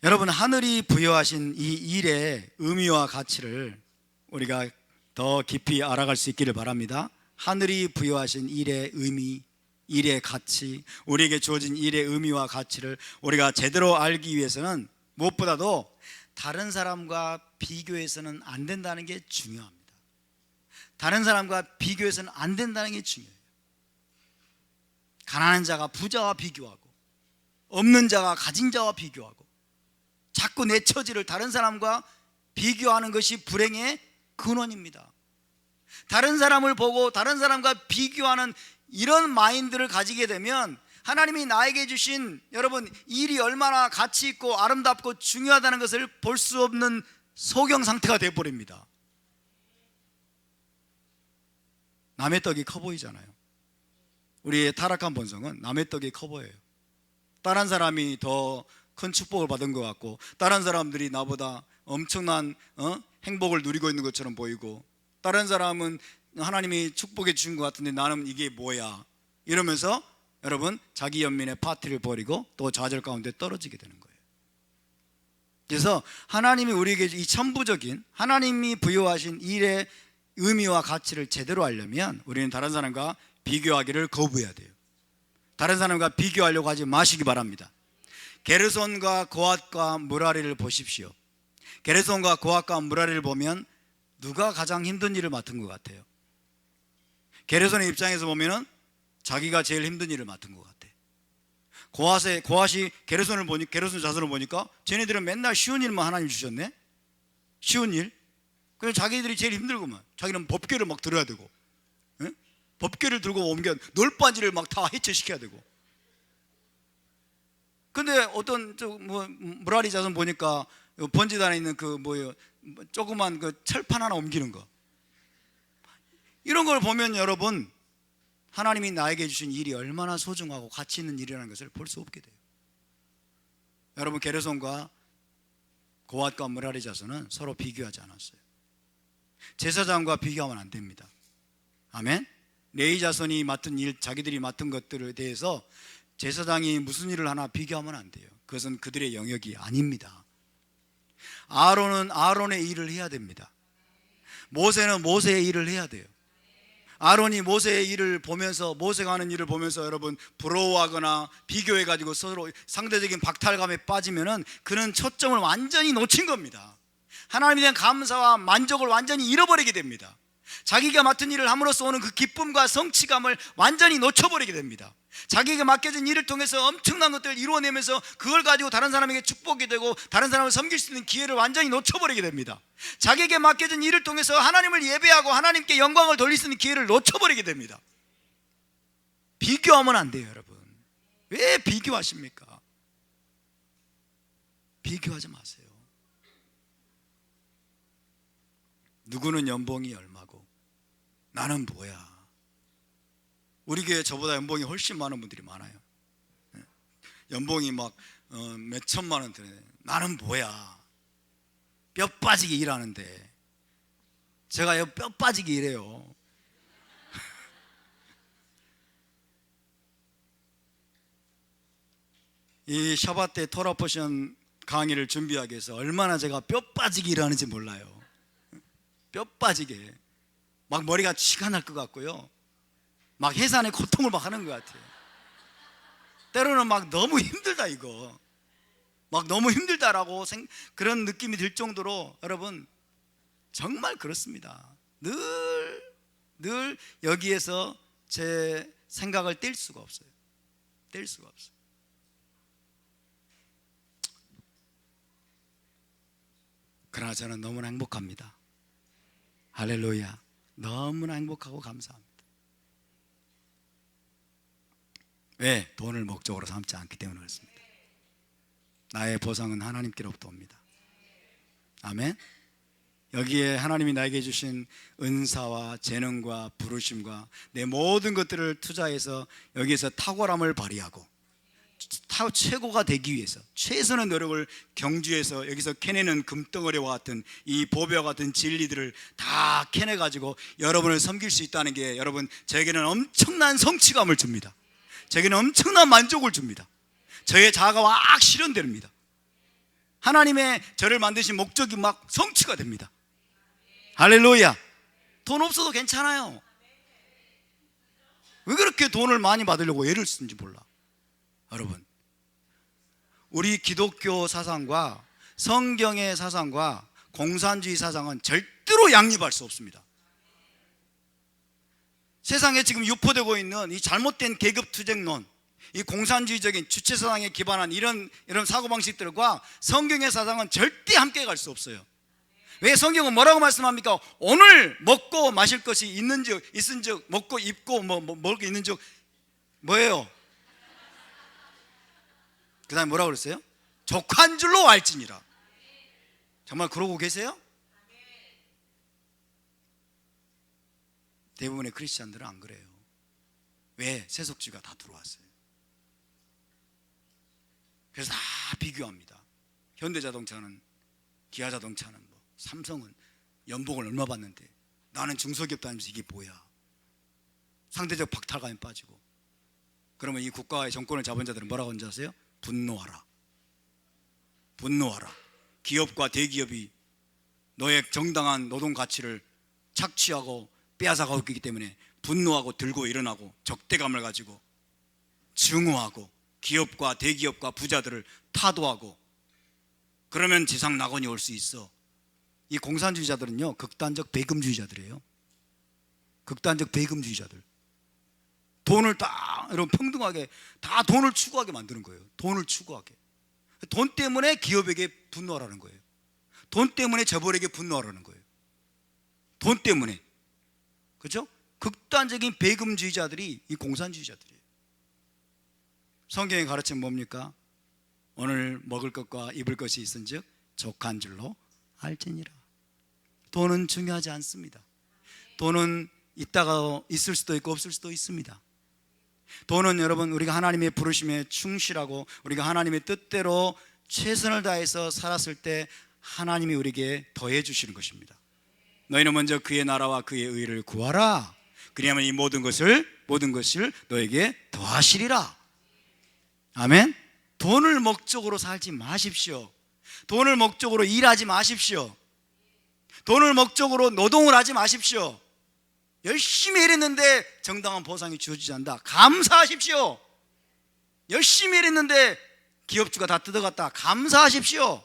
여러분, 하늘이 부여하신 이 일의 의미와 가치를 우리가 더 깊이 알아갈 수 있기를 바랍니다. 하늘이 부여하신 일의 의미, 일의 가치, 우리에게 주어진 일의 의미와 가치를 우리가 제대로 알기 위해서는 무엇보다도 다른 사람과 비교해서는 안 된다는 게 중요합니다. 다른 사람과 비교해서는 안 된다는 게 중요해요. 가난한 자가 부자와 비교하고 없는 자가 가진 자와 비교하고 자꾸 내 처지를 다른 사람과 비교하는 것이 불행의 근원입니다. 다른 사람을 보고 다른 사람과 비교하는 이런 마인드를 가지게 되면 하나님이 나에게 주신, 여러분, 일이 얼마나 가치 있고 아름답고 중요하다는 것을 볼 수 없는 소경 상태가 되어버립니다. 남의 떡이 커 보이잖아요. 우리의 타락한 본성은 남의 떡이 커 보여요. 다른 사람이 더 큰 축복을 받은 것 같고 다른 사람들이 나보다 엄청난 행복을 누리고 있는 것처럼 보이고 다른 사람은 하나님이 축복해 주신 것 같은데 나는 이게 뭐야 이러면서 여러분 자기 연민의 파티를 벌이고 또 좌절 가운데 떨어지게 되는 거예요. 그래서 하나님이 우리에게 이 천부적인 하나님이 부여하신 일의 의미와 가치를 제대로 알려면 우리는 다른 사람과 비교하기를 거부해야 돼요. 다른 사람과 비교하려고 하지 마시기 바랍니다. 게르손과 고핫과 무라리를 보십시오. 게르손과 고핫과 무라리를 보면 누가 가장 힘든 일을 맡은 것 같아요? 게르손의 입장에서 보면은 자기가 제일 힘든 일을 맡은 것 같아. 고핫이 게르손 자손을 보니까 쟤네들은 맨날 쉬운 일만 하나님 주셨네. 쉬운 일. 그래서 자기들이 제일 힘들구만. 자기는 법궤를 막 들어야 되고, 예? 법궤를 들고 옮겨 널빤지를 막 다 해체시켜야 되고. 근데 어떤 무라리 자손 보니까 번지단에 있는 조그만 철판 하나 옮기는 거, 이런 걸 보면 여러분, 하나님이 나에게 주신 일이 얼마나 소중하고 가치 있는 일이라는 것을 볼 수 없게 돼요. 여러분, 게르손과 고핫과 무라리 자손은 서로 비교하지 않았어요. 제사장과 비교하면 안 됩니다. 아멘. 레위 자손이 맡은 일, 자기들이 맡은 것들에 대해서 제사장이 무슨 일을 하나 비교하면 안 돼요. 그것은 그들의 영역이 아닙니다. 아론은 아론의 일을 해야 됩니다. 모세는 모세의 일을 해야 돼요. 아론이 모세의 일을 보면서, 모세가 하는 일을 보면서 여러분 부러워하거나 비교해가지고 서로 상대적인 박탈감에 빠지면은 그는 초점을 완전히 놓친 겁니다. 하나님에 대한 감사와 만족을 완전히 잃어버리게 됩니다. 자기가 맡은 일을 함으로써 오는 그 기쁨과 성취감을 완전히 놓쳐버리게 됩니다. 자기에게 맡겨진 일을 통해서 엄청난 것들을 이루어내면서 그걸 가지고 다른 사람에게 축복이 되고 다른 사람을 섬길 수 있는 기회를 완전히 놓쳐버리게 됩니다. 자기에게 맡겨진 일을 통해서 하나님을 예배하고 하나님께 영광을 돌릴 수 있는 기회를 놓쳐버리게 됩니다. 비교하면 안 돼요, 여러분. 왜 비교하십니까? 비교하지 마세요. 누구는 연봉이 얼마고 나는 뭐야? 우리 교회 저보다 연봉이 훨씬 많은 분들이 많아요. 연봉이 막 몇 천만 원 드네. 나는 뭐야? 뼈 빠지게 일하는데. 제가 뼈 빠지게 일해요. 이 샤bat 때 토라 포션 강의를 준비하기 위해서 얼마나 제가 뼈 빠지게 일하는지 몰라요. 뼈 빠지게 막 머리가 쥐가 날 것 같고요, 막 해산의 고통을 막 하는 것 같아요. 때로는 막 너무 힘들다, 이거 막 너무 힘들다라고 그런 느낌이 들 정도로 여러분 정말 그렇습니다. 늘 여기에서 제 생각을 뗄 수가 없어요. 뗄 수가 없어요. 그러나 저는 너무나 행복합니다. 할렐루야. 너무나 행복하고 감사합니다. 왜? 돈을 목적으로 삼지 않기 때문에 그렇습니다. 나의 보상은 하나님께로부터 옵니다. 아멘. 여기에 하나님이 나에게 주신 은사와 재능과 부르심과 내 모든 것들을 투자해서 여기에서 탁월함을 발휘하고 최고가 되기 위해서 최선의 노력을 경주해서 여기서 캐내는 금덩어리와 같은 이 보배와 같은 진리들을 다 캐내가지고 여러분을 섬길 수 있다는 게 여러분, 저에게는 엄청난 성취감을 줍니다. 저에게는 엄청난 만족을 줍니다. 저의 자아가 확 실현됩니다. 하나님의 저를 만드신 목적이 막 성취가 됩니다. 할렐루야. 돈 없어도 괜찮아요. 왜 그렇게 돈을 많이 받으려고 애를 쓰는지 몰라. 여러분, 우리 기독교 사상과 성경의 사상과 공산주의 사상은 절대로 양립할 수 없습니다. 세상에 지금 유포되고 있는 이 잘못된 계급투쟁론, 이 공산주의적인 주체사상에 기반한 이런 사고방식들과 성경의 사상은 절대 함께 갈 수 없어요. 왜? 성경은 뭐라고 말씀합니까? 오늘 먹고 마실 것이 있는즉, 있은즉, 먹고 입고 먹을 게 있는즉 뭐예요? 그 다음에 뭐라고 그랬어요? 족한 줄로 알지니라. 정말 그러고 계세요? 대부분의 크리스찬들은 안 그래요. 왜? 세속주의가 다 들어왔어요. 그래서 다 비교합니다. 현대자동차는, 기아자동차는, 삼성은 연봉을 얼마 받는데 나는 중소기업 다니면서 이게 뭐야? 상대적 박탈감에 빠지고. 그러면 이 국가의 정권을 잡은 자들은 뭐라고 하는지 아세요? 분노하라. 분노하라. 기업과 대기업이 너의 정당한 노동 가치를 착취하고 빼앗아가고 있기 때문에 분노하고 들고 일어나고 적대감을 가지고 증오하고 기업과 대기업과 부자들을 타도하고 그러면 지상 낙원이 올 수 있어. 이 공산주의자들은요, 극단적 배금주의자들이에요. 극단적 배금주의자들. 돈을 다 여러분 평등하게 다 돈을 추구하게 만드는 거예요. 돈을 추구하게. 돈 때문에 기업에게 분노하라는 거예요. 돈 때문에 재벌에게 분노하라는 거예요. 돈 때문에. 그렇죠? 극단적인 배금주의자들이 이 공산주의자들이에요. 성경의 가르침은 뭡니까? 오늘 먹을 것과 입을 것이 있은즉 족한 줄로 알지니라. 돈은 중요하지 않습니다. 돈은 있다가 있을 수도 있고 없을 수도 있습니다. 돈은 여러분 우리가 하나님의 부르심에 충실하고 우리가 하나님의 뜻대로 최선을 다해서 살았을 때 하나님이 우리에게 더해 주시는 것입니다. 너희는 먼저 그의 나라와 그의 의를 구하라. 그리하면 이 모든 것을 너에게 더하시리라. 아멘. 돈을 목적으로 살지 마십시오. 돈을 목적으로 일하지 마십시오. 돈을 목적으로 노동을 하지 마십시오. 열심히 일했는데 정당한 보상이 주어지지 않는다. 감사하십시오. 열심히 일했는데 기업주가 다 뜯어갔다. 감사하십시오.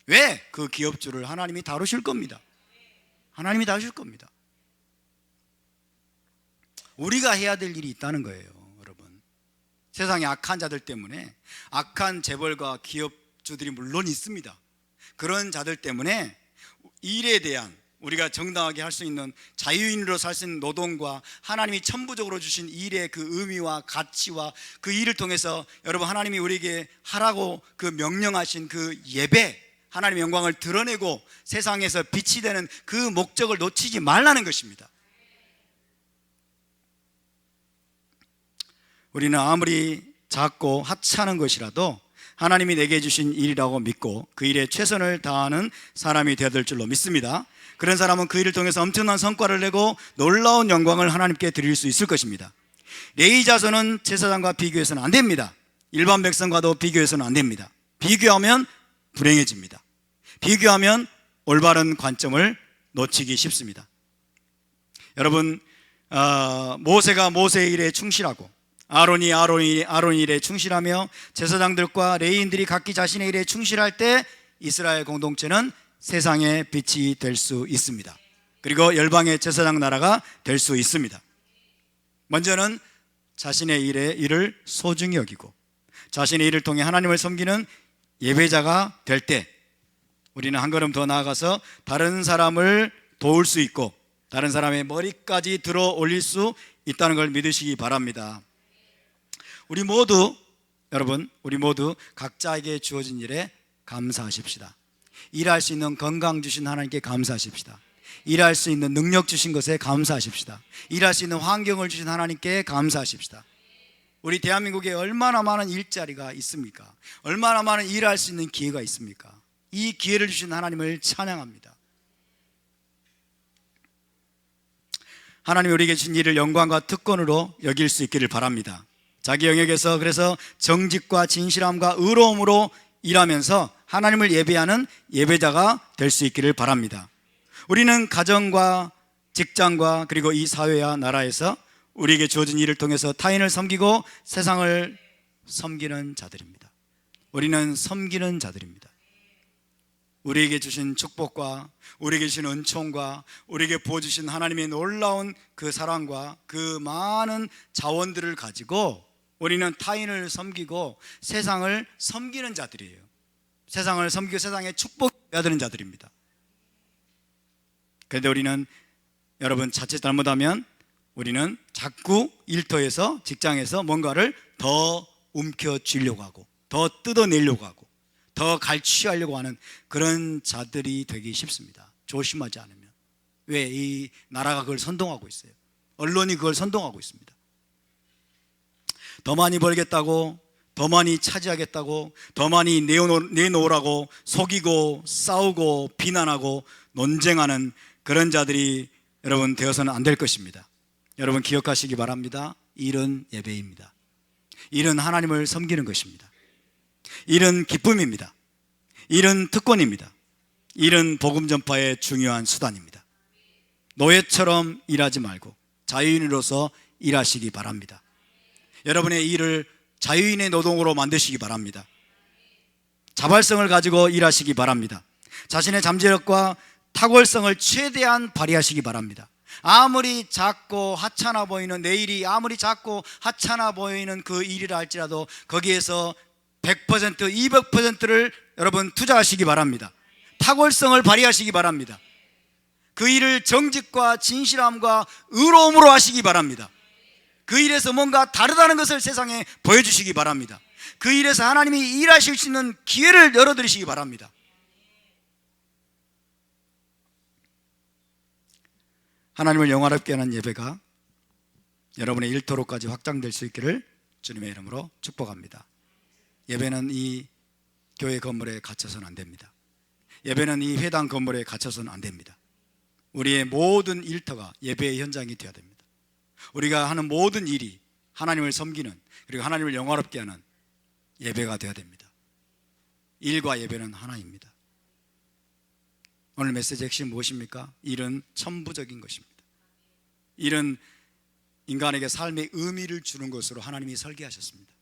왜? 그 기업주를 하나님이 다루실 겁니다. 하나님이 다루실 겁니다. 우리가 해야 될 일이 있다는 거예요, 여러분. 세상에 악한 자들 때문에, 악한 재벌과 기업주들이 물론 있습니다. 그런 자들 때문에 일에 대한, 우리가 정당하게 할 수 있는, 자유인으로 살 수 있는 노동과 하나님이 천부적으로 주신 일의 그 의미와 가치와 그 일을 통해서 여러분 하나님이 우리에게 하라고 그 명령하신 그 예배, 하나님의 영광을 드러내고 세상에서 빛이 되는 그 목적을 놓치지 말라는 것입니다. 우리는 아무리 작고 하찮은 것이라도 하나님이 내게 주신 일이라고 믿고 그 일에 최선을 다하는 사람이 되어야 될 줄로 믿습니다. 그런 사람은 그 일을 통해서 엄청난 성과를 내고 놀라운 영광을 하나님께 드릴 수 있을 것입니다. 레위 자손은 제사장과 비교해서는 안 됩니다. 일반 백성과도 비교해서는 안 됩니다. 비교하면 불행해집니다. 비교하면 올바른 관점을 놓치기 쉽습니다. 여러분, 모세가 모세의 일에 충실하고 아론이 아론의 일에 충실하며 제사장들과 레위인들이 각기 자신의 일에 충실할 때 이스라엘 공동체는 세상의 빛이 될 수 있습니다. 그리고 열방의 제사장 나라가 될 수 있습니다. 먼저는 자신의 일을 소중히 여기고 자신의 일을 통해 하나님을 섬기는 예배자가 될 때 우리는 한 걸음 더 나아가서 다른 사람을 도울 수 있고 다른 사람의 머리까지 들어 올릴 수 있다는 걸 믿으시기 바랍니다. 우리 모두 각자에게 주어진 일에 감사하십시다. 일할 수 있는 건강 주신 하나님께 감사하십시다. 일할 수 있는 능력 주신 것에 감사하십시다. 일할 수 있는 환경을 주신 하나님께 감사하십시다. 우리 대한민국에 얼마나 많은 일자리가 있습니까? 얼마나 많은 일할 수 있는 기회가 있습니까? 이 기회를 주신 하나님을 찬양합니다. 하나님이 우리에게 주신 일을 영광과 특권으로 여길 수 있기를 바랍니다. 자기 영역에서 그래서 정직과 진실함과 의로움으로 일하면서 하나님을 예배하는 예배자가 될 수 있기를 바랍니다. 우리는 가정과 직장과 그리고 이 사회와 나라에서 우리에게 주어진 일을 통해서 타인을 섬기고 세상을 섬기는 자들입니다. 우리는 섬기는 자들입니다. 우리에게 주신 축복과 우리에게 주신 은총과 우리에게 부어주신 하나님의 놀라운 그 사랑과 그 많은 자원들을 가지고 우리는 타인을 섬기고 세상을 섬기는 자들이에요. 세상을 섬기고 세상에 축복을 받는 자들입니다. 그런데 우리는 여러분 자칫 잘못하면 우리는 자꾸 일터에서 직장에서 뭔가를 더 움켜쥐려고 하고 더 뜯어내려고 하고 더 갈취하려고 하는 그런 자들이 되기 쉽습니다. 조심하지 않으면. 왜? 이 나라가 그걸 선동하고 있어요. 언론이 그걸 선동하고 있습니다. 더 많이 벌겠다고, 더 많이 차지하겠다고, 더 많이 내놓으라고 속이고 싸우고 비난하고 논쟁하는 그런 자들이 여러분 되어서는 안 될 것입니다. 여러분 기억하시기 바랍니다. 일은 예배입니다. 일은 하나님을 섬기는 것입니다. 일은 기쁨입니다. 일은 특권입니다. 일은 복음 전파의 중요한 수단입니다. 노예처럼 일하지 말고 자유인으로서 일하시기 바랍니다. 여러분의 일을 자유인의 노동으로 만드시기 바랍니다. 자발성을 가지고 일하시기 바랍니다. 자신의 잠재력과 탁월성을 최대한 발휘하시기 바랍니다. 아무리 작고 하찮아 보이는, 내 일이 아무리 작고 하찮아 보이는 그 일이라 할지라도 거기에서 100%, 200%를 여러분 투자하시기 바랍니다. 탁월성을 발휘하시기 바랍니다. 그 일을 정직과 진실함과 의로움으로 하시기 바랍니다. 그 일에서 뭔가 다르다는 것을 세상에 보여주시기 바랍니다. 그 일에서 하나님이 일하실 수 있는 기회를 열어드리시기 바랍니다. 하나님을 영화롭게 하는 예배가 여러분의 일터로까지 확장될 수 있기를 주님의 이름으로 축복합니다. 예배는 이 교회 건물에 갇혀서는 안 됩니다. 예배는 이 회당 건물에 갇혀서는 안 됩니다. 우리의 모든 일터가 예배의 현장이 되어야 됩니다. 우리가 하는 모든 일이 하나님을 섬기는, 그리고 하나님을 영화롭게 하는 예배가 되어야 됩니다. 일과 예배는 하나입니다. 오늘 메시지 핵심 무엇입니까? 일은 천부적인 것입니다. 일은 인간에게 삶의 의미를 주는 것으로 하나님이 설계하셨습니다.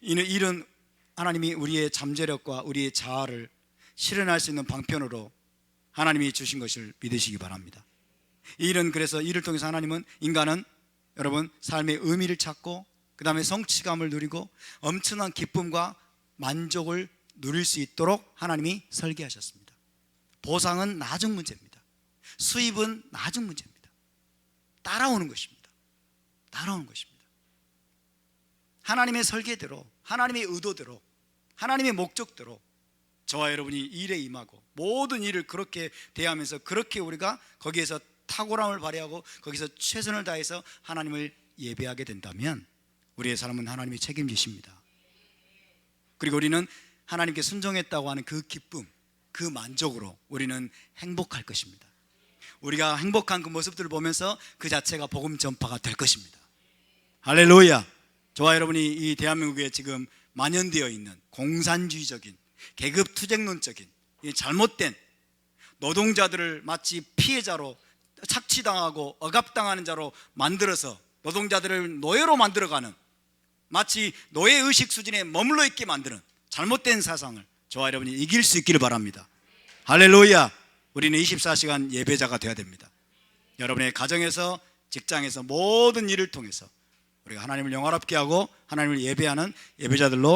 일은 하나님이 우리의 잠재력과 우리의 자아를 실현할 수 있는 방편으로 하나님이 주신 것을 믿으시기 바랍니다. 일은, 그래서 일을 통해서 하나님은, 인간은 여러분 삶의 의미를 찾고 그 다음에 성취감을 누리고 엄청난 기쁨과 만족을 누릴 수 있도록 하나님이 설계하셨습니다. 보상은 나중 문제입니다. 수입은 나중 문제입니다. 따라오는 것입니다. 따라오는 것입니다. 하나님의 설계대로, 하나님의 의도대로, 하나님의 목적대로 저와 여러분이 일에 임하고 모든 일을 그렇게 대하면서, 그렇게 우리가 거기에서 탁월함을 발휘하고 거기서 최선을 다해서 하나님을 예배하게 된다면 우리의 삶은 하나님이 책임지십니다. 그리고 우리는 하나님께 순종했다고 하는 그 기쁨, 그 만족으로 우리는 행복할 것입니다. 우리가 행복한 그 모습들을 보면서 그 자체가 복음 전파가 될 것입니다. 할렐루야. 저와 여러분이 이 대한민국에 지금 만연되어 있는 공산주의적인, 계급투쟁론적인, 잘못된 노동자들을 마치 피해자로 착취당하고 억압당하는 자로 만들어서 노동자들을 노예로 만들어가는, 마치 노예의식 수준에 머물러 있게 만드는 잘못된 사상을 저와 여러분이 이길 수 있기를 바랍니다. 할렐루야. 우리는 24시간 예배자가 되어야 됩니다. 여러분의 가정에서, 직장에서 모든 일을 통해서 우리가 하나님을 영화롭게 하고 하나님을 예배하는 예배자들로